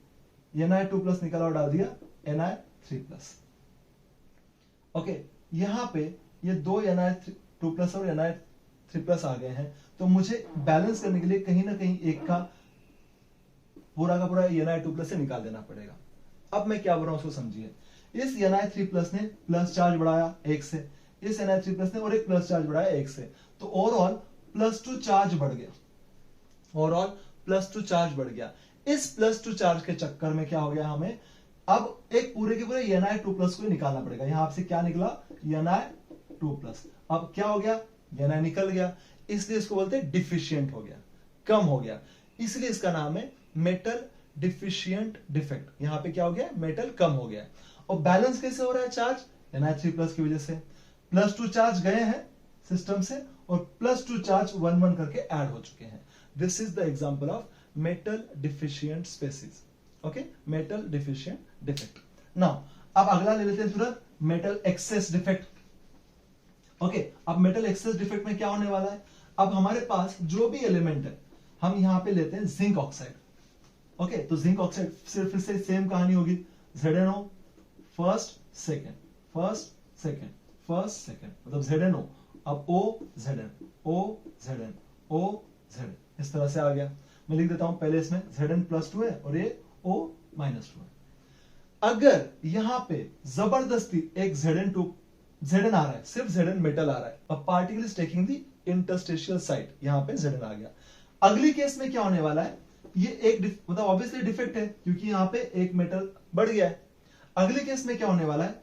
Na2+ निकाला और डाल दिया Na3+। ओके, यहां पे ये दो Na2+ और Na3+ आ गए हैं, तो मुझे बैलेंस करने के लिए कहीं ना कहीं एक का पूरा का पूरा Na2+ से निकाल देना पड़ेगा। अब मैं क्या बोल रहा हूं उसको समझिए, इस Na3+ ने प्लस चार्ज बढ़ाया 1 से, इस Na3+ ने और एक प्लस चार्ज बढ़ाया 1 से, तो ओवरऑल +2 चार्ज बढ़ गया, ओवरऑल +2 चार्ज बढ़ गया। इस +2 चार्ज के चक्कर में क्या हो गया, हमें अब एक पूरे के पूरे Na2+ को निकालना पड़ेगा। यहां आपसे क्या निकला, Na2+। अब क्या हो गया, Na निकल गया, इसलिए इसको बोलते हैं डिफिशियंट हो गया, कम हो गया, इसलिए इसका नाम है मेटल डिफिशियंट डिफेक्ट। यहां पे क्या हो गया, मेटल कम हो गया। और बैलेंस कैसे हो रहा है चार्ज, Na3+ की वजह से। +2 चार्ज गए हैं सिस्टम से और +2 चार्ज 1 1 करके ऐड हो चुके हैं। This is the example of metal deficient spaces. Okay, metal deficient defect. Now अब अगला ले लेते हैं तुरंत, मेटल एक्सेस डिफेक्ट। ओके, अब मेटल एक्सेस डिफेक्ट में क्या होने वाला है, अब हमारे पास जो भी एलिमेंट है, हम यहां पे लेते हैं जिंक ऑक्साइड। ओके, तो जिंक ऑक्साइड सिर्फ फिर से सेम कहानी होगी, ZnO first second, first second, first second, मतलब ZnO, अब OZn, OZn, OZn, इस तरह से आ गया। मैं लिख देता हूं पहले, इसमें Zn+2 है और ये O-2 है। अगर यहां पे जबरदस्ती एक Zn आ रहा है, सिर्फ Zn मेटल आ रहा है, अब particle is taking the interstitial site, यहां पे Zn आ गया। अगली केस में क्या होने वाला है, ये एक मतलब ऑब्वियसली डिफेक्ट है क्योंकि यहां पे एक मेटल बढ़ गया है। अगले केस में क्या होने वाला है,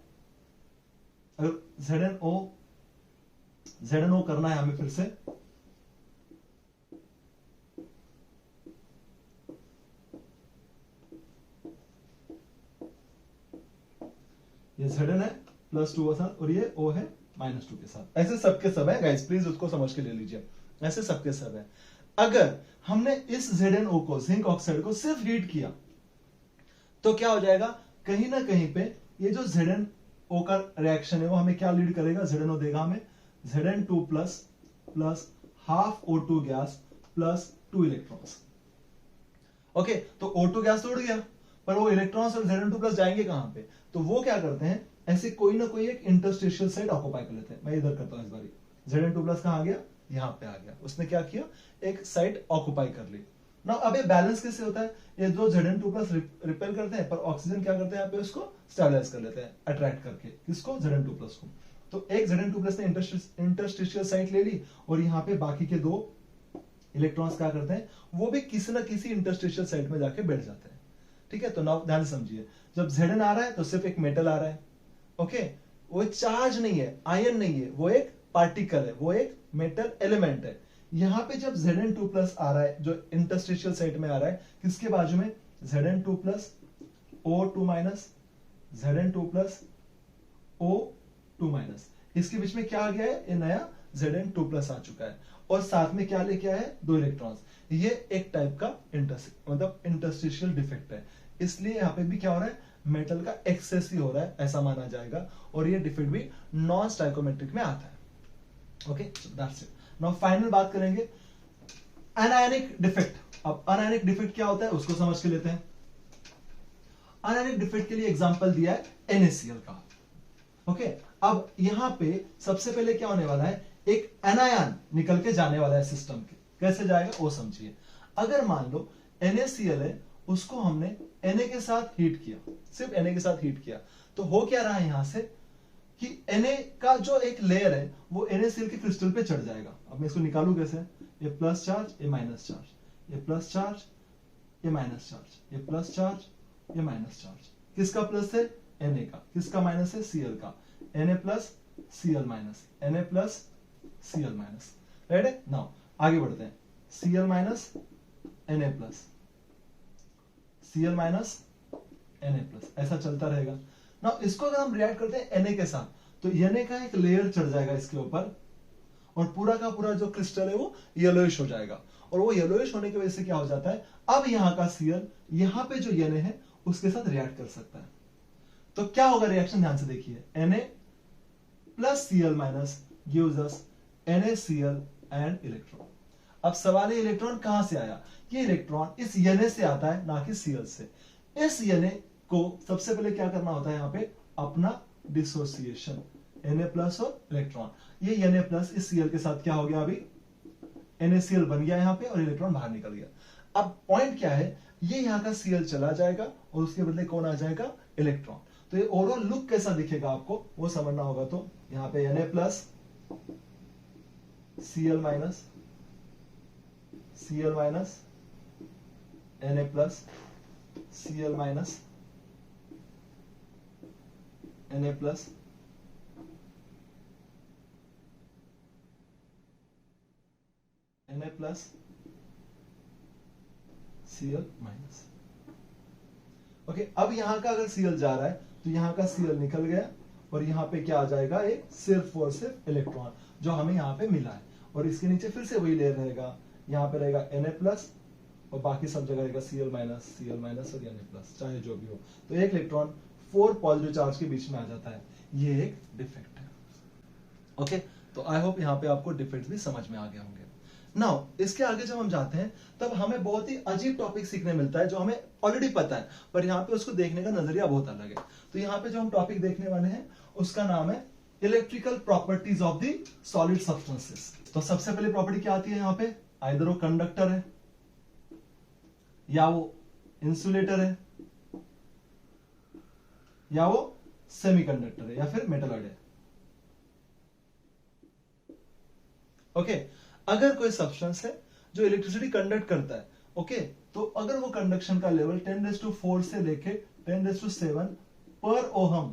अगर ZnO करना है हमें फिर से, ये Zn है +2 के साथ और ये O है -2 के साथ। ऐसे सबके सब है गाइस, प्लीज उसको समझ के ले लीजिए, ऐसे सबके सब है। अगर हमने इस ZnO को, जिंक ऑक्साइड को सिर्फ हीट किया तो क्या हो जाएगा, कहीं ना कहीं पे ये जो ZnO का रिएक्शन है वो हमें क्या लीड करेगा, ZnO देगा हमें Zn2+ plus half O2 gas plus 2 electrons. Okay, तो O2 गैस तो उड़ गया, पर वो इलेक्ट्रॉन्स और Zn2+ जाएंगे कहां पे, तो वो क्या करते हैं, ऐसे कोई ना कोई एक इंटरस्टिशियल साइट ऑक्युपाई कर लेते हैं। मैं इधर करता हूं इस बारी, Zn2+ कहां आ गया, यहां पे आ गया, उसने क्या किया, एक साइट ऑक्युपाई कर ली। ना अब ये बैलेंस कैसे होता है, ये जो Zn2+ रिपेल करते हैं, पर ऑक्सीजन क्या करते हैं यहाँ पे, उसको स्टेबलाइज कर लेते हैं अट्रैक्ट करके, किसको, Zn2+ को। तो एक Zn2+ ने इंटरस्टिशियल साइट ले ली और यहाँ पे बाकी के 2 इलेक्ट्रॉन्स क्या करते हैं, वो भी किसी ना किसी इंटरस्टिशियल साइट में जाके बैठ जाते हैं। ठीक है, तो नाउ ध्यान से समझिए, जब Zn आ रहा है तो सिर्फ एक मेटल आ रहा है। ओके, वो चार्ज नहीं है, आयन नहीं है, वो एक पार्टिकल है, वो एक मेटल एलिमेंट है। यहां पे जब Zn2+ आ रहा है, जो इंटरस्टिशियल साइट में आ रहा है, किसके बाजू में, Zn2+ O2-, Zn2+ O2-, इसके बीच में क्या आ गया है, ये नया Zn2+ आ चुका है और साथ में क्या लेके आया है, 2 इलेक्ट्रॉन्स। ये एक टाइप का मतलब इंटरस्टिशियल डिफेक्ट है, इसलिए यहां पे भी क्या हो रहा है, मेटल का एक्सेस ही हो रहा है, ऐसा माना जाएगा, और ये डिफेक्ट भी नॉन स्टाइकोमेट्रिक में आता है। Okay, that's it. Now final बात करेंगे अनायनिक डिफेक्ट। अब अनायनिक डिफेक्ट क्या होता है उसको समझ के लेते हैं। अनायनिक डिफेक्ट के लिए एग्जांपल दिया है NaCl का। ओके, अब यहां पे सबसे पहले क्या होने वाला है, एक एनायन निकल के जाने वाला है सिस्टम के, कैसे जाएगा वो समझिए। अगर मान लो NaCl है, उसको हमने Na के साथ हीट किया, सिर्फ Na के साथ हीट किया, तो हो क्या रहा है यहां से कि Na का जो एक लेयर है वो NaCl के क्रिस्टल पे चढ़ जाएगा। अब मैं इसको निकालू कैसे, ये प्लस चार्ज, ये माइनस चार्ज, ये प्लस चार्ज, ये माइनस चार्ज, ये प्लस चार्ज, ये माइनस चार्ज। किसका प्लस है, Na का, किसका माइनस है, Cl का। Na+, Cl-, Na+, Cl-। Right है, नाउ आगे बढ़ते हैं, Cl-, Na+, Cl-, Na+, ऐसा चलता रहेगा। ना इसको अगर हम रिएक्ट करते हैं Na के साथ, तो Na का एक लेयर चढ़ जाएगा इसके ऊपर और पूरा का पूरा जो क्रिस्टल है वो येलोइश हो जाएगा, और वो येलोइश होने की वजह से क्या हो जाता है, अब यहाँ का Cl यहाँ पे जो Na है उसके साथ रिएक्ट कर सकता है। तो क्या होगा रिएक्शन, ध्यान से देखिए, Na plus Cl minus gives us NaCl and electron. अब सवाल है इलेक्ट्रॉन कहां से आया, ये इलेक्ट्रॉन इस Na से आता है, ना कि Cl से। इस Na को सबसे पहले क्या करना होता है, यहाँ पे अपना डिसोसिएशन, Na+ और इलेक्ट्रॉन, ये Na+ इस Cl के साथ क्या हो गया, अभी NaCl बन गया यहाँ पे और इलेक्ट्रॉन बाहर निकल गया। अब पॉइंट क्या है, ये यहाँ का Cl चला जाएगा और उसके बदले कौन आ जाएगा, इलेक्ट्रॉन। तो ये ओवरऑल लुक कैसा दिखेगा आपको वो समझना होगा। तो यहाँ पे Na+, Cl-, Cl-, Na+, Cl-, Na plus, Na plus, Cl minus. Okay, अब यहां का अगर Cl जा रहा है तो यहां का Cl निकल गया और यहां पे क्या आ जाएगा, एक सिर्फ और सिर्फ इलेक्ट्रॉन जो हमें यहां पे मिला है। और इसके नीचे फिर से वही लेयर रहेगा, यहां पे रहेगा Na प्लस और बाकी सब जगह रहेगा Cl माइनस और Na प्लस, चाहे जो भी हो। तो एक इलेक्ट्रॉन 4 पॉजिटिव चार्ज के बीच में आ जाता है, ये एक डिफेक्ट है। ओके, तो आई होप यहाँ पे आपको डिफेक्ट भी समझ में आ गए होंगे। नाउ इसके आगे जब हम जाते हैं तब हमें बहुत ही अजीब टॉपिक सीखने मिलता है जो हमें ऑलरेडी पता है, पर यहाँ पे उसको देखने का नजरिया बहुत अलग है। तो यहाँ पे जो हम टॉपिक देखने वाले हैं उसका नाम है electrical properties of the solid substances. तो सबसे पहले प्रॉपर्टी क्या आती है यहाँ पे, आइदर वो कंडक्टर है या वो इंसुलेटर है या वो सेमीकंडक्टर है या फिर मेटलॉइड है। ओके, अगर कोई सब्सटेंस है जो इलेक्ट्रिसिटी कंडक्ट करता है, ओके, तो अगर वो कंडक्शन का लेवल 10⁴ से लेके 10⁷ पर ओहम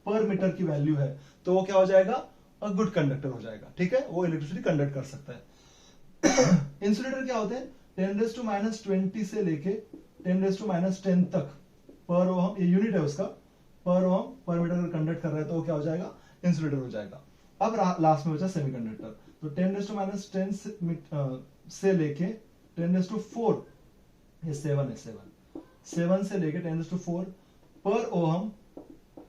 पर मीटर की वैल्यू है तो वो क्या हो जाएगा, अ गुड कंडक्टर हो जाएगा। ठीक है, वो इलेक्ट्रिसिटी कंडक्ट कर सकता है। इंसुलेटर क्या होते हैं, 10⁻20 से लेके 10⁻10 तक पर ओहम, ये यूनिट है उसका, पर ओहम पर मीटर अगर कंडक्ट कर रहा है तो वो क्या हो जाएगा, इंसुलेटर हो जाएगा। अब लास्ट में बचा सेमीकंडक्टर, तो 10⁻10 से लेके 10⁴, ये 7 है, 7 से लेके 10⁴ पर ओहम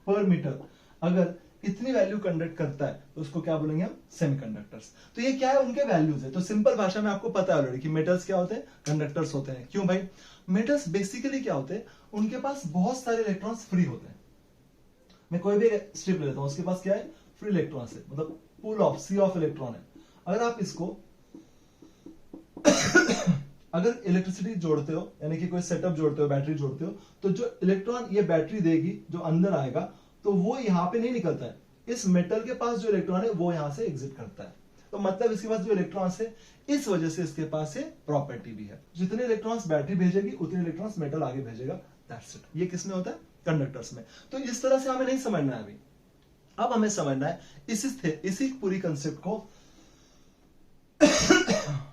पर मीटर अगर इतनी वैल्यू कंडक्ट करता है तो उसको क्या बोलेंगे हम, सेमीकंडक्टर्स। तो ये क्या है, उनके वैल्यूज है। तो सिंपल भाषा में आपको पता है ऑलरेडी कि मेटल्स क्या होते हैं, कंडक्टर्स होते हैं। क्यों भाई, मेटल्स बेसिकली क्या होते हैं, उनके पास बहुत सारे इलेक्ट्रॉन्स फ्री होते हैं। मैं कोई भी स्ट्रिप ले लेता हूं, उसके पास क्या है, फ्री इलेक्ट्रॉन्स है, मतलब pool of, sea of electron है। अगर आप इसको अगर इलेक्ट्रिसिटी जोड़ते हो, यानी कि कोई सेटअप जोड़ते हो, बैटरी जोड़ते हो, तो जो इलेक्ट्रॉन ये बैटरी देगी, जो अंदर आएगा, तो वो यहां पे नहीं निकलता है। इस मेटल के पास जो इलेक्ट्रॉन है वो यहां से एग्जिट करता है। तो मतलब इसके पास जो इलेक्ट्रॉन्स है, इस वजह से इसके पास ये प्रॉपर्टी भी है। जितने इलेक्ट्रॉन्स बैटरी भेजेगी उतने इलेक्ट्रॉन्स मेटल आगे भेजेगा। That's it. ये किसमें होता है, कंडक्टर्स में। तो इस तरह से हमें नहीं समझना है अभी। अब हमें समझना है इसी पूरी कंसेप्ट को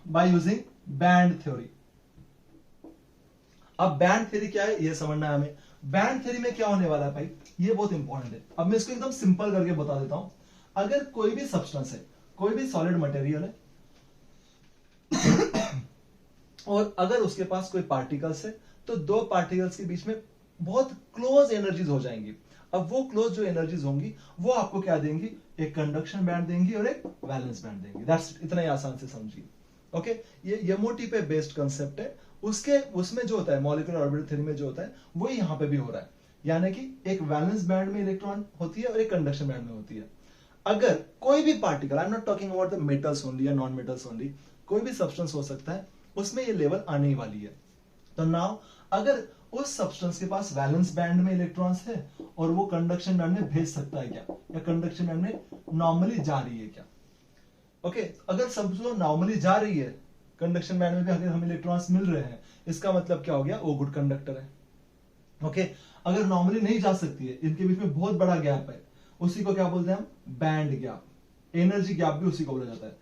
बाय यूजिंग बैंड थ्योरी। अब बैंड थ्योरी क्या है ये समझना है हमें। बैंड थ्योरी में क्या होने वाला है भाई, ये बहुत इंपॉर्टेंट है। अब मैं इसको एकदम सिंपल करके बता देता हूं। अगर कोई भी सब्सटेंस है, कोई भी सॉलिड मटेरियल है और अगर उसके पास कोई पार्टिकल्स है, तो दो पार्टिकल्स के बीच में बहुत क्लोज एनर्जीज हो जाएंगी। अब वो क्लोज जो एनर्जीज होंगी वो आपको क्या देंगी, एक कंडक्शन बैंड देंगी और एक वैलेंस बैंड देंगी। That's it. इतना ही आसान से समझिए। ओके, ये यमोटी पे बेस्ड कंसेप्ट है। उसमें जो होता है मॉलिक्यूलर ऑर्बिटल थ्योरी में जो होता है वो यहां पे भी हो रहा है। यानी कि एक वैलेंस बैंड में इलेक्ट्रॉन होती है और एक कंडक्शन बैंड में होती है। अगर कोई भी particle, I am not talking about the metals only या नॉन मेटल्स ओनली, कोई भी सब्सटेंस हो सकता है, उसमें ये लेवल आने ही वाली है। तो नाउ अगर उस सब्सटेंस के पास वैलेंस बैंड में इलेक्ट्रॉन्स है और वो कंडक्शन बैंड में भेज सकता है क्या, या कंडक्शन बैंड में नॉर्मली जा रही है क्या। ओके, अगर सब्सटेंस नॉर्मली जा रही है, कंडक्शन बैंड में भी अगर हमें इलेक्ट्रॉन्स मिल रहे हैं, इसका मतलब क्या हो गया, वो गुड कंडक्टर है। ओके, अगर नॉर्मली नहीं जा सकती है, इनके बीच में बहुत बड़ा गैप है, उसी को क्या बोलते हैं हम, बैंड गैप। एनर्जी गैप भी उसी को बोला जाता है।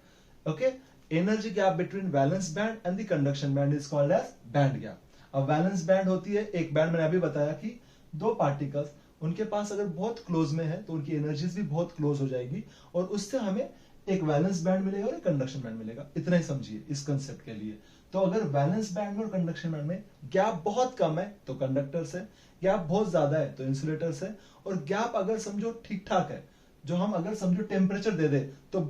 Okay, energy gap between valence band and the conduction band is called as band gap. अब वैलेंस बैंड होती है एक बैंड, मैंने अभी बताया कि दो पार्टिकल्स उनके पास अगर बहुत क्लोज में है तो उनकी एनर्जीज भी बहुत क्लोज हो जाएगी और उससे हमें एक वैलेंस बैंड मिलेगा और एक कंडक्शन बैंड मिलेगा। इतना ही समझिए इस कंसेप्ट के लिए। तो अगर वैलेंस बैंड में और कंडक्शन बैंड में गैप बहुत कम है तो कंडक्टर्स है, गैप बहुत ज्यादा है तो इंसुलेटर्स है, और गैप अगर समझो ठीक ठाक है, जो हम अगर समझो टेम्परेचर दे दे तो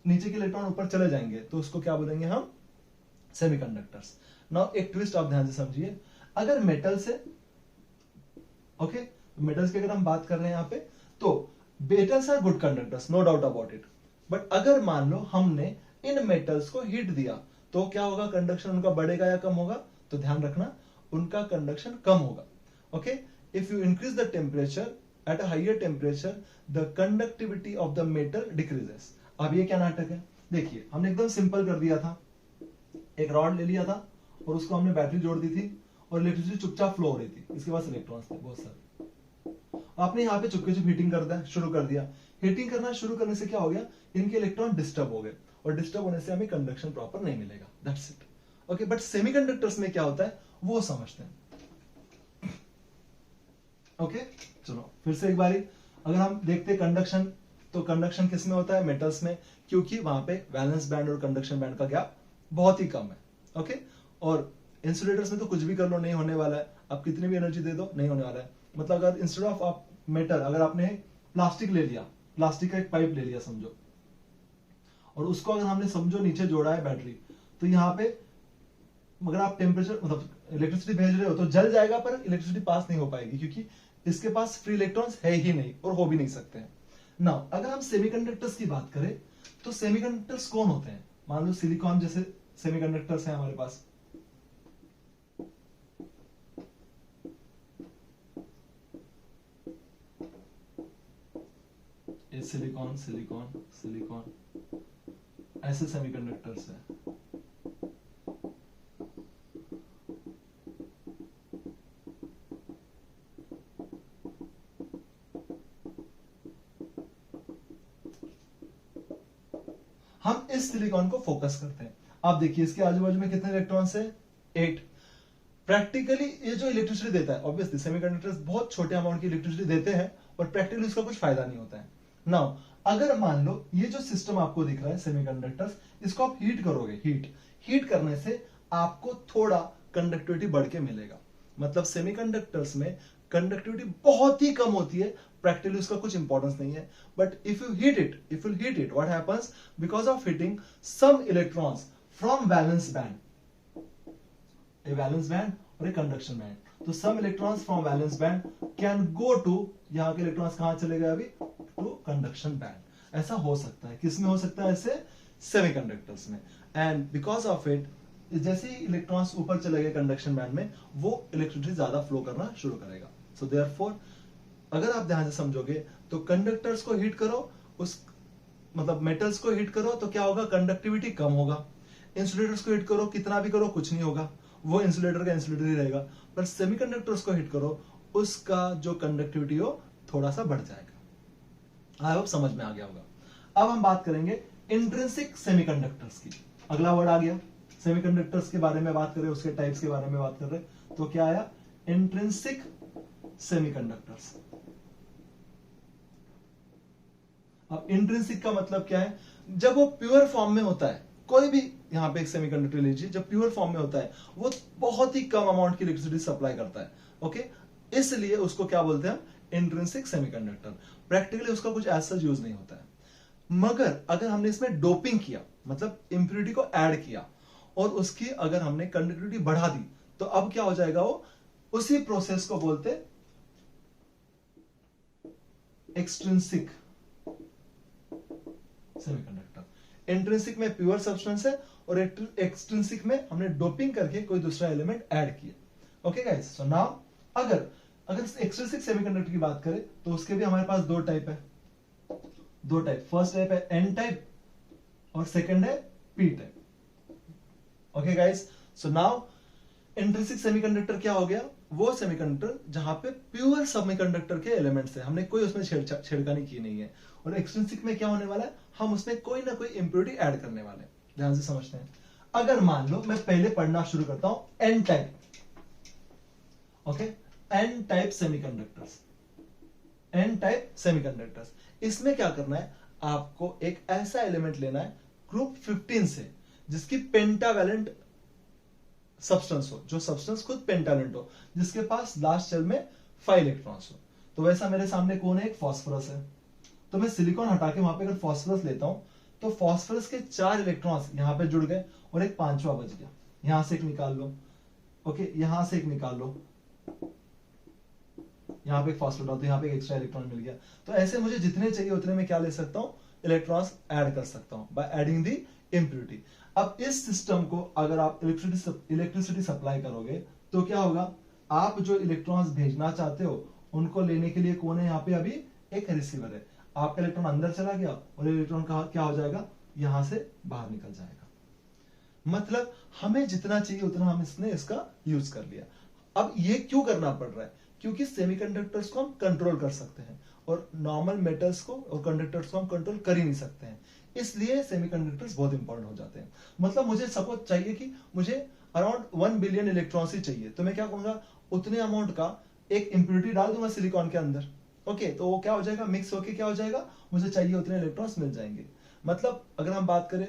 नीचे के इलेक्ट्रॉन ऊपर चले जाएंगे, तो उसको क्या बोलेंगे हम, सेमीकंडक्टर्स। नाउ एक ट्विस्ट आप ध्यान से समझिए। अगर मेटल से, ओके, मेटल्स की अगर हम बात कर रहे हैं यहाँ पे, तो metals are good conductors, no doubt about it. But अगर मान लो हमने इन मेटल्स को हीट दिया तो क्या होगा, कंडक्शन उनका बढ़ेगा या कम होगा, तो ध्यान रखना उनका कंडक्शन कम होगा। Okay, if you increase the temperature at a higher temperature the conductivity of the metal decreases. अब ये क्या नाटक है, देखिए हमने एकदम सिंपल कर दिया था, एक रॉड ले लिया था और उसको हमने बैटरी जोड़ दी थी और इलेक्ट्रिसिटी चुपचाप फ्लो हो रही थी, इसके पास इलेक्ट्रॉन्स थे बहुत सारे, आपने यहाँ पे चुपके चुप हीटिंग कर दिया, शुरू कर दिया। हीटिंग करना शुरू करने से क्या हो गया, इनके इलेक्ट्रॉन डिस्टर्ब हो गए, और डिस्टर्ब होने से हमें कंडक्शन प्रॉपर नहीं मिलेगा, that's it. Okay, but semiconductors में क्या होता है वो समझते हैं। ओके, चलो फिर से एक बारी अगर हम देखते कंडक्शन, तो कंडक्शन किस में होता है, मेटल्स में, क्योंकि वहां पे वैलेंस बैंड और कंडक्शन बैंड का गैप बहुत ही कम है। ओके, और इंसुलेटर्स में तो कुछ भी कर लो नहीं होने वाला है, आप कितनी भी एनर्जी दे दो नहीं होने वाला है। मतलब अगर इंस्टेड ऑफ आप मेटल, अगर आपने प्लास्टिक ले लिया, प्लास्टिक का एक पाइप ले लिया समझो, और उसको अगर हमने समझो नीचे जोड़ा है बैटरी, तो यहाँ पे अगर आप टेम्परेचर मतलब इलेक्ट्रिसिटी भेज रहे हो तो जल जाएगा, पर इलेक्ट्रिसिटी पास नहीं हो पाएगी, क्योंकि इसके पास फ्री इलेक्ट्रॉन्स है ही नहीं और हो भी नहीं सकते हैं। नाउ अगर हम सेमीकंडक्टर्स की बात करें, तो सेमीकंडक्टर्स कौन होते हैं, मान लो सिलिकॉन जैसे सेमीकंडक्टर्स हैं हमारे पास, ये सिलिकॉन सिलिकॉन सिलिकॉन ऐसे सेमीकंडक्टर्स हैं। हम इस सिलिकॉन को फोकस करते हैं। आप देखिए इसके आजू बाजू में कितने इलेक्ट्रॉन्स है, 8। प्रैक्टिकली ये जो इलेक्ट्रिसिटी देता है, ऑब्वियसली सेमीकंडक्टर्स बहुत छोटे अमाउंट की इलेक्ट्रिसिटी देते हैं और प्रैक्टिकली उसका कुछ फायदा नहीं होता है। नाउ अगर मान लो ये जो सिस्टम आपको दिख रहा है सेमीकंडक्टर्स, इसको आप हीट करोगे, हीट करने से आपको थोड़ा कंडक्टिविटी बढ़ के मिलेगा। मतलब सेमीकंडक्टर्स में कंडक्टिविटी बहुत ही कम होती है, प्रैक्टिकली उसका कुछ इंपॉर्टेंस नहीं है। But if you heat it what happens, because of heating some electrons from valence band, a valence band और a conduction band, तो some electrons from valence band can go to, यहाँ के electrons कहां चले गए अभी, to conduction band। ऐसा हो सकता है, किस में हो सकता है ऐसे, सेमीकंडक्टर्स में। एंड बिकॉज ऑफ इट, जैसे ही इलेक्ट्रॉन्स ऊपर चले गए कंडक्शन बैंड में, वो इलेक्ट्रिसिटी ज्यादा फ्लो करना शुरू करेगा। सो देयरफॉर अगर आप ध्यान से समझोगे तो कंडक्टर्स को हीट करो, उस मतलब मेटल्स को हीट करो तो क्या होगा, कंडक्टिविटी कम होगा। इंसुलेटर्स को हीट करो, कितना भी करो कुछ नहीं होगा, वो इंसुलेटर का इंसुलेटर ही रहेगा। पर सेमीकंडक्टर्स को हिट करो, उसका जो कंडक्टिविटी हो थोड़ा सा बढ़ जाएगा। आई होप समझ में आ गया होगा। अब हम बात करेंगे इंट्रिंसिक सेमीकंडक्टर्स की। अगला वर्ड आ गया, सेमीकंडक्टर्स के बारे में बात कर रहे हैं, उसके टाइप्स के बारे में बात कर रहे हैं, तो क्या आया, इंट्रिंसिक सेमीकंडक्टर्स। अब इंट्रिंसिक का मतलब क्या है, जब वो प्योर फॉर्म में होता है, कोई भी यहाँ पे एक सेमीकंडक्टर लीजिए, जब प्योर फॉर्म में होता है वो बहुत ही कम अमाउंट की इलेक्ट्रिसिटी सप्लाई करता है। ओके, इसलिए उसको क्या बोलते हैं, इंट्रिंसिक सेमीकंडक्टर। प्रैक्टिकली उसका कुछ ऐसा यूज नहीं होता है। मगर अगर हमने इसमें डोपिंग किया, मतलब इंप्योरिटी को ऐड किया, और उसकी अगर हमने कंडक्टिविटी बढ़ा दी, तो अब क्या हो जाएगा, वो उसी प्रोसेस को बोलते एक्सट्रिंसिक सेमीकंडक्टर। इंट्रिंसिक में प्योर सब्सटेंस है और एक्सट्रिंसिक में हमने डोपिंग करके कोई दूसरा एलिमेंट ऐड किया। ओके गाइस, सो नाउ अगर एक्सट्रिंसिक सेमीकंडक्टर की बात करें तो उसके भी हमारे पास दो टाइप है, फर्स्ट टाइप है एन टाइप और सेकंड है P type. Okay guys, so now intrinsic semiconductor क्या हो गया, वो सेमीकंडक्टर जहां पे प्योर सेमीकंडक्टर के एलिमेंट्स है, हमने कोई उसमें छेड़खानी की नहीं है। और एक्सट्रिंसिक में क्या होने वाला है, हम उसमें कोई ना कोई इंप्योरिटी ऐड करने वाले हैं। ध्यान से समझते हैं। अगर मान लो मैं पहले पढ़ना शुरू करता हूं N type, okay, N type semiconductors, N type semiconductors. इसमें क्या करना है, आपको एक ऐसा एलिमेंट लेना है ग्रुप 15 से, जिसकी पेंटावैलेंट सब्सटेंस हो, जो सब्सटेंस खुद पेंटावैलेंट हो, जिसके पास लास्ट शेल में 5 इलेक्ट्रॉन्स हो। तो वैसा मेरे सामने कौन है, एक फास्फोरस है। तो मैं सिलिकॉन हटा के वहां पे अगर फास्फोरस लेता हूं, तो फास्फोरस के 4 इलेक्ट्रॉन्स यहां पे जुड़ गए और एक 5वां बच गया। यहां से एक निकाल लो, ओके, यहां से एक निकाल लो, यहां पे एक फास्फोरस डाल दो, यहां पे एक एक्स्ट्रा इलेक्ट्रॉन मिल गया। तो ऐसे मुझे जितने चाहिए उतने में क्या ले सकता हूं, इलेक्ट्रॉन्स ऐड कर सकता हूं बाय एडिंग दी इम्प्योरिटी। अब इस सिस्टम को अगर आप इलेक्ट्रिसिटी सप्लाई करोगे तो क्या होगा, आप जो इलेक्ट्रॉन्स भेजना चाहते हो उनको लेने के लिए कौन है यहाँ पे, अभी एक रिसीवर है। आपका इलेक्ट्रॉन अंदर चला गया और इलेक्ट्रॉन क्या हो जाएगा, यहां से बाहर निकल जाएगा। मतलब हमें जितना चाहिए उतना हम इसका यूज कर लिया। अब ये क्यों करना पड़ रहा है, क्योंकि सेमीकंडक्टर्स को हम कंट्रोल कर सकते हैं और नॉर्मल मेटल्स को और कंडक्टर्स को हम कंट्रोल कर ही नहीं सकते हैं, इसलिए सेमीकंडक्टर्स बहुत इंपॉर्टेंट हो जाते हैं। मतलब मुझे सपोज चाहिए कि मुझे अराउंड 1 बिलियन इलेक्ट्रॉन्स ही चाहिए, तो मैं क्या करूंगा, उतने अमाउंट का एक इंप्योरिटी डाल दूंगा सिलिकॉन के अंदर। ओके, तो वो क्या हो जाएगा, मिक्स होके क्या हो जाएगा, मुझे चाहिए उतने इलेक्ट्रॉन्स मिल जाएंगे। मतलब अगर हम बात करें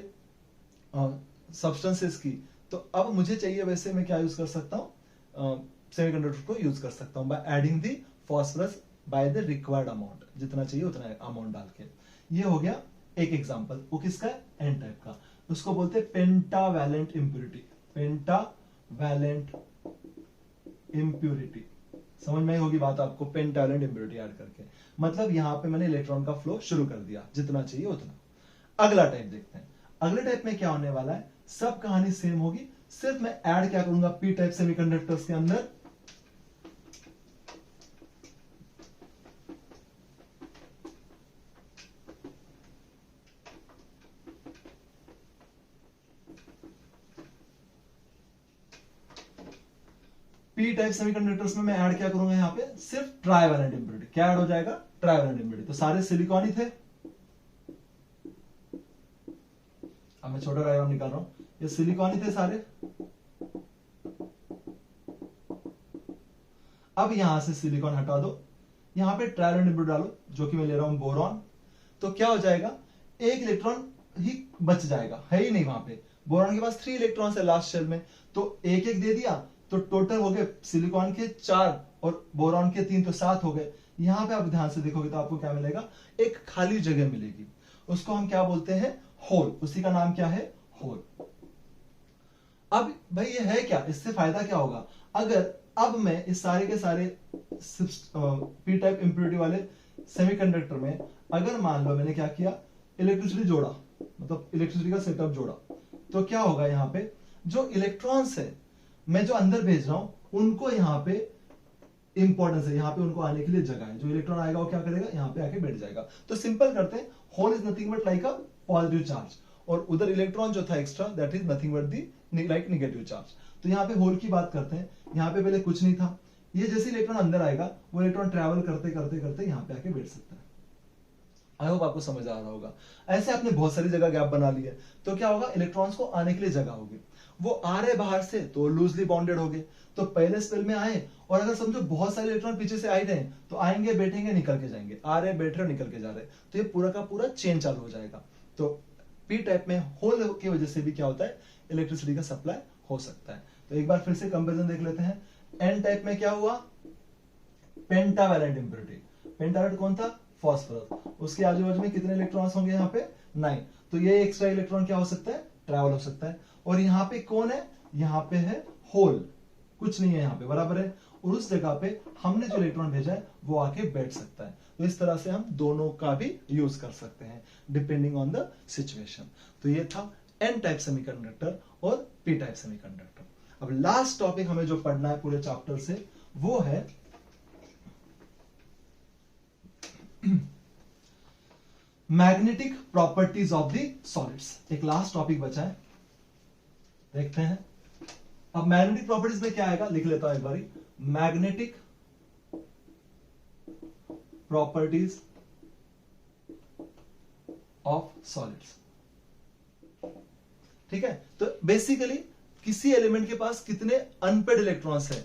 सब्सटेंसेस की, तो अब मुझे चाहिए वैसे मैं क्या यूज कर सकता हूँ, सेमीकंडक्टर को यूज कर सकता हूँ by adding the phosphorus by the required amount, जितना चाहिए उतना अमाउंट डाल के। ये हो गया एक एग्जांपल, वो किसका है, एन टाइप का, उसको बोलते हैं पेंटावैलेंट इंप्योरिटी। पेंटावैलेंट इंप्योरिटी समझ में होगी बात आपको, पेंटावैलेंट इंप्योरिटी ऐड करके, मतलब यहां पे मैंने इलेक्ट्रॉन का फ्लो शुरू कर दिया, जितना चाहिए उतना। अगला टाइप देखते हैं, अगले टाइप में क्या होने वाला है, सब कहानी सेम होगी, सिर्फ मैं ऐड क्या करूंगा पी टाइप सेमीकंडक्टर्स के अंदर पी टाइप सेमीकंडक्टर्स में मैं ऐड क्या करूंगा, यहाँ पे सिर्फ ट्राइवैलेंट इंप्योरिटी। क्या ऐड हो जाएगा, ट्राइवैलेंट इंप्योरिटी। तो सारे सिलिकॉन ही थे, अब मैं छोटा डायग्राम निकाल रहा हूं, ये सिलिकॉन ही थे सारे। अब यहां से सिलिकॉन हटा दो, यहां पे ट्राइवैलेंट इंप्योरिटी डालो, जो कि मैं ले रहा हूं बोरॉन। तो क्या हो जाएगा, एक इलेक्ट्रॉन ही बच जाएगा, है ही नहीं वहां पे। बोरॉन के पास 3 इलेक्ट्रॉन्स है लास्ट शेल में, तो एक एक दे दिया, तो टोटल हो गए सिलिकॉन के 4 और बोरॉन के 3, तो 7 हो गए। यहां पे आप ध्यान से देखोगे तो आपको क्या मिलेगा, एक खाली जगह मिलेगी, उसको हम क्या बोलते हैं, होल। उसी का नाम क्या है, होल। अब भाई ये है क्या, इससे फायदा क्या होगा, अगर अब मैं इस सारे के सारे पी टाइप इंप्योरिटी वाले सेमीकंडक्टर में अगर मान लो मैंने क्या किया, इलेक्ट्रिसिटी जोड़ा, मतलब इलेक्ट्रिसिटी का सेटअप जोड़ा, तो क्या होगा, यहाँ पे जो इलेक्ट्रॉन्स है मैं जो अंदर भेज रहा हूं उनको यहाँ पे इंपॉर्टेंस है, यहाँ पे उनको आने के लिए जगह है। जो इलेक्ट्रॉन आएगा वो क्या करेगा, यहाँ पे आके बैठ जाएगा। तो सिंपल करते हैं, hole is nothing but like a positive charge, और उधर इलेक्ट्रॉन जो था extra, that is nothing but the like negative charge. तो यहाँ पे होल की बात करते हैं, यहाँ पे पहले कुछ नहीं था, ये जैसे इलेक्ट्रॉन अंदर आएगा वो इलेक्ट्रॉन ट्रेवल करते करते करते यहाँ पे आके बैठ सकता है। आई होप आपको समझ आ रहा होगा। ऐसे आपने बहुत सारी जगह गैप बना ली है, तो क्या होगा, इलेक्ट्रॉन्स को आने के लिए जगह होगी। वो आ रहे बाहर से तो लूजली बाउंडेड हो गए, तो पहले स्पेल में आए, और अगर समझो बहुत सारे इलेक्ट्रॉन पीछे से आए रहे तो आएंगे बैठेंगे निकल के जाएंगे, आ रहे बैठ रहे निकल के जा रहे, तो ये पूरा का पूरा चेन चालू हो जाएगा। तो पी टाइप में होल की वजह से भी क्या होता है, इलेक्ट्रिसिटी का सप्लाई हो सकता है। तो एक बार फिर से कंपेरिजन देख लेते हैं। एन टाइप में क्या हुआ, पेंटावैलेंट इंप्योरिटी। पेंटावैलेंट कौन था, फास्फोरस। उसके आजू बाजू में कितने इलेक्ट्रॉन्स होंगे, यहाँ पे 9। तो ये एक्स्ट्रा इलेक्ट्रॉन क्या हो सकता है, ट्रैवल हो सकता है। और यहाँ पे कौन है, यहाँ पे है होल, कुछ नहीं है यहाँ पे, बराबर है। और उस जगह पे हमने जो इलेक्ट्रॉन भेजा है वो आके बैठ सकता है। तो इस तरह से हम दोनों का भी यूज कर सकते हैं डिपेंडिंग ऑन द सिचुएशन। तो ये था एन टाइप सेमीकंडक्टर और पी टाइप सेमीकंडक्टर। अब लास्ट टॉपिक हमें जो पढ़ना है पूरे चैप्टर से वो है magnetic properties of the solids. एक लास्ट टॉपिक बचा है, देखते हैं। अब मैग्नेटिक प्रॉपर्टीज में क्या आएगा, लिख लेता हूं एक बारी, मैग्नेटिक प्रॉपर्टीज ऑफ सॉलिड्स। ठीक है, तो बेसिकली किसी एलिमेंट के पास कितने अनपेड इलेक्ट्रॉन्स है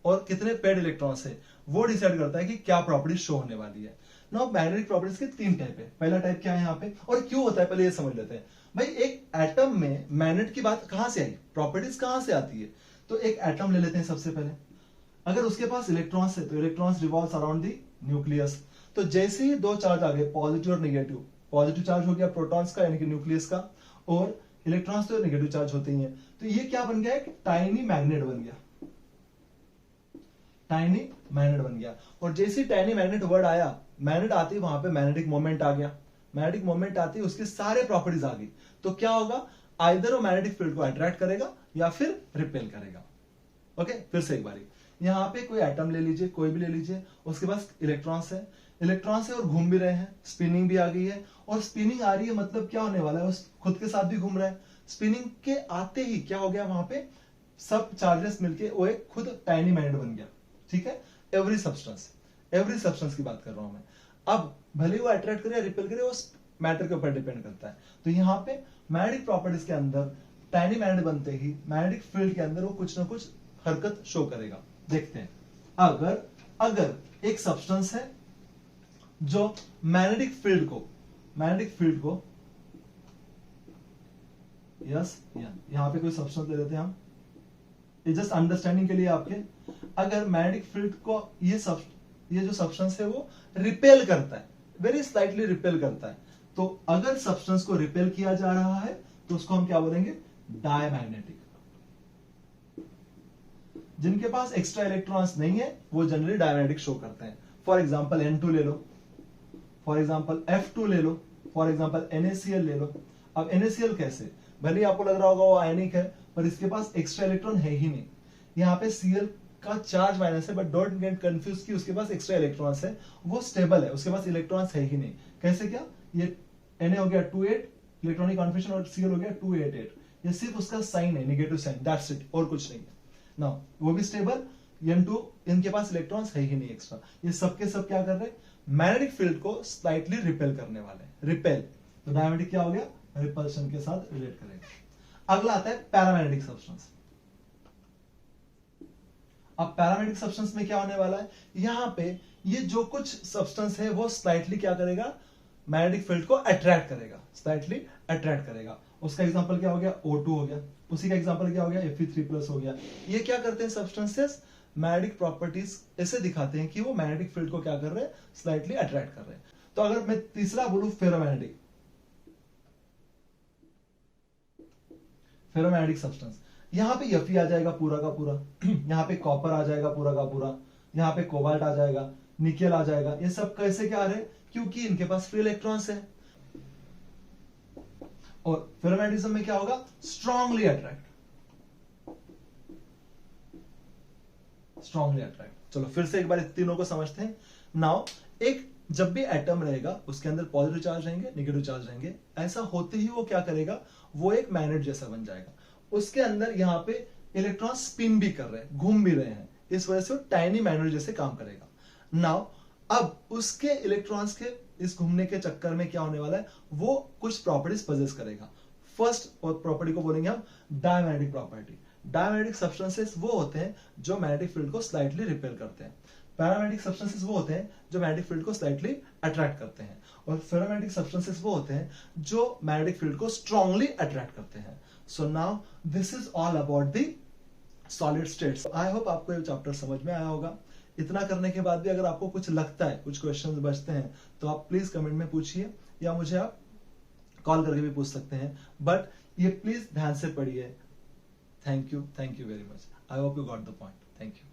और कितने पेड इलेक्ट्रॉन्स है वो डिसाइड करता है कि क्या प्रॉपर्टी शो होने वाली है। नाउ मैग्नेटिक प्रॉपर्टीज के 3 टाइप है। पहला टाइप क्या है यहाँ पे और क्यों होता है, पहले ये समझ लेते हैं। भाई एक एटम में मैग्नेट की बात कहां से आई, प्रॉपर्टीज कहां से आती है। तो एक एटम ले लेते हैं सबसे पहले, अगर उसके पास इलेक्ट्रॉन्स है तो electrons revolves around the nucleus. तो जैसे ही 2 चार्ज आ गए, पॉजिटिव और नेगेटिव, पॉजिटिव चार्ज हो गया प्रोटॉन्स का यानी कि न्यूक्लियस का, और इलेक्ट्रॉन्स तो नेगेटिव चार्ज होते ही हैं, तो ये क्या बन गया, एक टाइनी मैग्नेट बन गया, टाइनी मैग्नेट बन गया। और जैसे टाइनी मैग्नेट वर्ड आया, मैग्नेट आते ही वहां पे मैग्नेटिक मोमेंट आ गया, मैग्नेटिक मोमेंट आते ही उसके सारे प्रॉपर्टीज आ गई। तो क्या होगा, आइदर वो मैग्नेटिक फील्ड को अट्रैक्ट करेगा या फिर रिपेल करेगा। ओके, फिर से एक बारी, यहाँ पे कोई एटम ले लीजिए, कोई भी ले लीजिए, उसके पास इलेक्ट्रॉन्स है, इलेक्ट्रॉन्स है और घूम भी रहे हैं, स्पिनिंग भी आ गई है, और स्पिनिंग आ रही है मतलब क्या होने वाला है, उस खुद के साथ भी घूम रहा है। स्पिनिंग के आते ही क्या हो गया, वहां पे सब चार्जेस मिलके वो एक खुद टाइनी मैग्नेट बन गया। ठीक है, एवरी सब्सटेंस की बात कर रहा हूं मैं। अब भले ही वो अट्रैक्ट करे या रिपेल करे, वो मैटर के ऊपर डिपेंड करता है। तो यहाँ पे मैग्नेटिक प्रॉपर्टीज के अंदर टाइनी मैग्नेट बनते ही मैग्नेटिक फील्ड के अंदर वो कुछ ना कुछ हरकत शो करेगा। देखते हैं, अगर एक सब्सटेंस है जो मैग्नेटिक फील्ड को यहां पे कोई सब्सटेंस ले लेते हैं हम, ये जस्ट अंडरस्टैंडिंग के लिए आपके। अगर मैग्नेटिक फील्ड को ये जो सब्सटेंस है वो रिपेल करता है, वेरी स्लाइटली रिपेल करता है, तो अगर सब्सटेंस को रिपेल किया जा रहा है तो उसको हम क्या बोलेंगे, डायमैग्नेटिक। जिनके पास एक्स्ट्रा इलेक्ट्रॉन्स नहीं है वो जनरली डायमैग्नेटिक शो करते हैं। फॉर एग्जांपल N2 ले लो, फॉर एग्जांपल F2 ले लो, फॉर एग्जांपल NaCl ले लो। अब NaCl कैसे, भले आपको लग रहा होगा वो आयनिक है, पर इसके पास एक्स्ट्रा इलेक्ट्रॉन है ही नहीं। यहाँ पे Cl का चार्ज माइनस है, बट डोंट गेट कंफ्यूज कि उसके पास एक्स्ट्रा इलेक्ट्रॉन्स है, वो स्टेबल है, उसके पास इलेक्ट्रॉन्स है ही नहीं। कैसे क्या, ये Na हो गया 28 इलेक्ट्रॉनिक कॉन्फिगरेशन और Cl हो गया 288, ये सिर्फ उसका साइन है, नेगेटिव साइन, दैट्स इट, और कुछ नहीं है ना। वो भी स्टेबल, N2 इनके पास इलेक्ट्रॉन्स है ही नहीं एक्स्ट्रा। ये सबके सब क्या कर रहे हैं, मैग्नेटिक फील्ड को स्लाइटली रिपेल करने वाले हैं, रिपेल। तो डायमैग्नेटिक क्या हो गया, रिपल्शन के साथ रिलेट करेगा। अगला आता है पैरामैग्नेटिक सब्सटेंस। अब पैरामैग्नेटिक सब्सटेंस में क्या होने वाला है, यहां पे ये जो कुछ सब्सटेंस है वो स्लाइटली क्या करेगा, मैग्नेटिक फील्ड को अट्रैक्ट करेगा, स्लाइटली अट्रैक्ट करेगा। उसका एग्जांपल क्या हो गया, O2 हो गया। उसी का एग्जांपल क्या हो गया, Fe3+ हो गया। ये क्या करते हैं सब्सटेंसेस, मैग्नेटिक प्रॉपर्टीज ऐसे दिखाते हैं कि वो मैग्नेटिक फील्ड को क्या कर रहे हैं, स्लाइटली अट्रैक्ट कर रहे हैं। तो अगर मैं तीसरा बोलूं फेरोमैग्नेटिक सब्सटेंस, यहां पे Fe आ जाएगा पूरा का पूरा, यहां पे कॉपर आ जाएगा पूरा का पूरा, यहां पे कोबाल्ट आ जाएगा, निकेल आ जाएगा। ये सब कैसे क्या आ रहे हैं, क्योंकि इनके पास फ्री इलेक्ट्रॉन्स है। और फेरोमैग्नेटिज्म में क्या होगा, स्ट्रांगली अट्रैक्ट। चलो फिर से एक बार तीनों को समझते हैं। नाउ एक जब भी एटम रहेगा उसके अंदर पॉजिटिव चार्ज रहेंगे, नेगेटिव चार्ज रहेंगे। ऐसा होते ही वो क्या करेगा, वो एक मैग्नेट जैसा बन जाएगा। उसके अंदर यहाँ पे इलेक्ट्रॉन स्पिन भी कर रहे हैं, घूम भी रहे हैं, इस वजह से वो टाइनी मैग्नेट जैसे काम करेगा। नाउ अब उसके इलेक्ट्रॉन्स के इस घूमने के चक्कर में क्या होने वाला है, वो कुछ प्रॉपर्टीज पजेस करेगा। फर्स्ट प्रॉपर्टी को बोलेंगे हम डायमैग्नेटिक प्रॉपर्टी। डायमैग्नेटिक सब्सटेंसेस वो होते हैं जो मैग्नेटिक फील्ड को स्लाइटली रिपेल करते हैं। पैरामैग्नेटिक सब्सटेंसेस वो होते हैं जो मैग्नेटिक फील्ड को स्लाइटली अट्रैक्ट करते हैं। और फेरोमैग्नेटिक सब्सटेंसेस वो होते हैं जो मैग्नेटिक फील्ड को स्ट्रांगली अट्रैक्ट करते हैं। So now this is all about the solid states. I hope आपको ये चैप्टर समझ में आया होगा। इतना करने के बाद भी अगर आपको कुछ लगता है, कुछ क्वेश्चंस बचते हैं, तो आप प्लीज कमेंट में पूछिए या मुझे आप कॉल करके भी पूछ सकते हैं। बट ये प्लीज ध्यान से पढ़िए। Thank you very much. I hope you got the point. Thank you.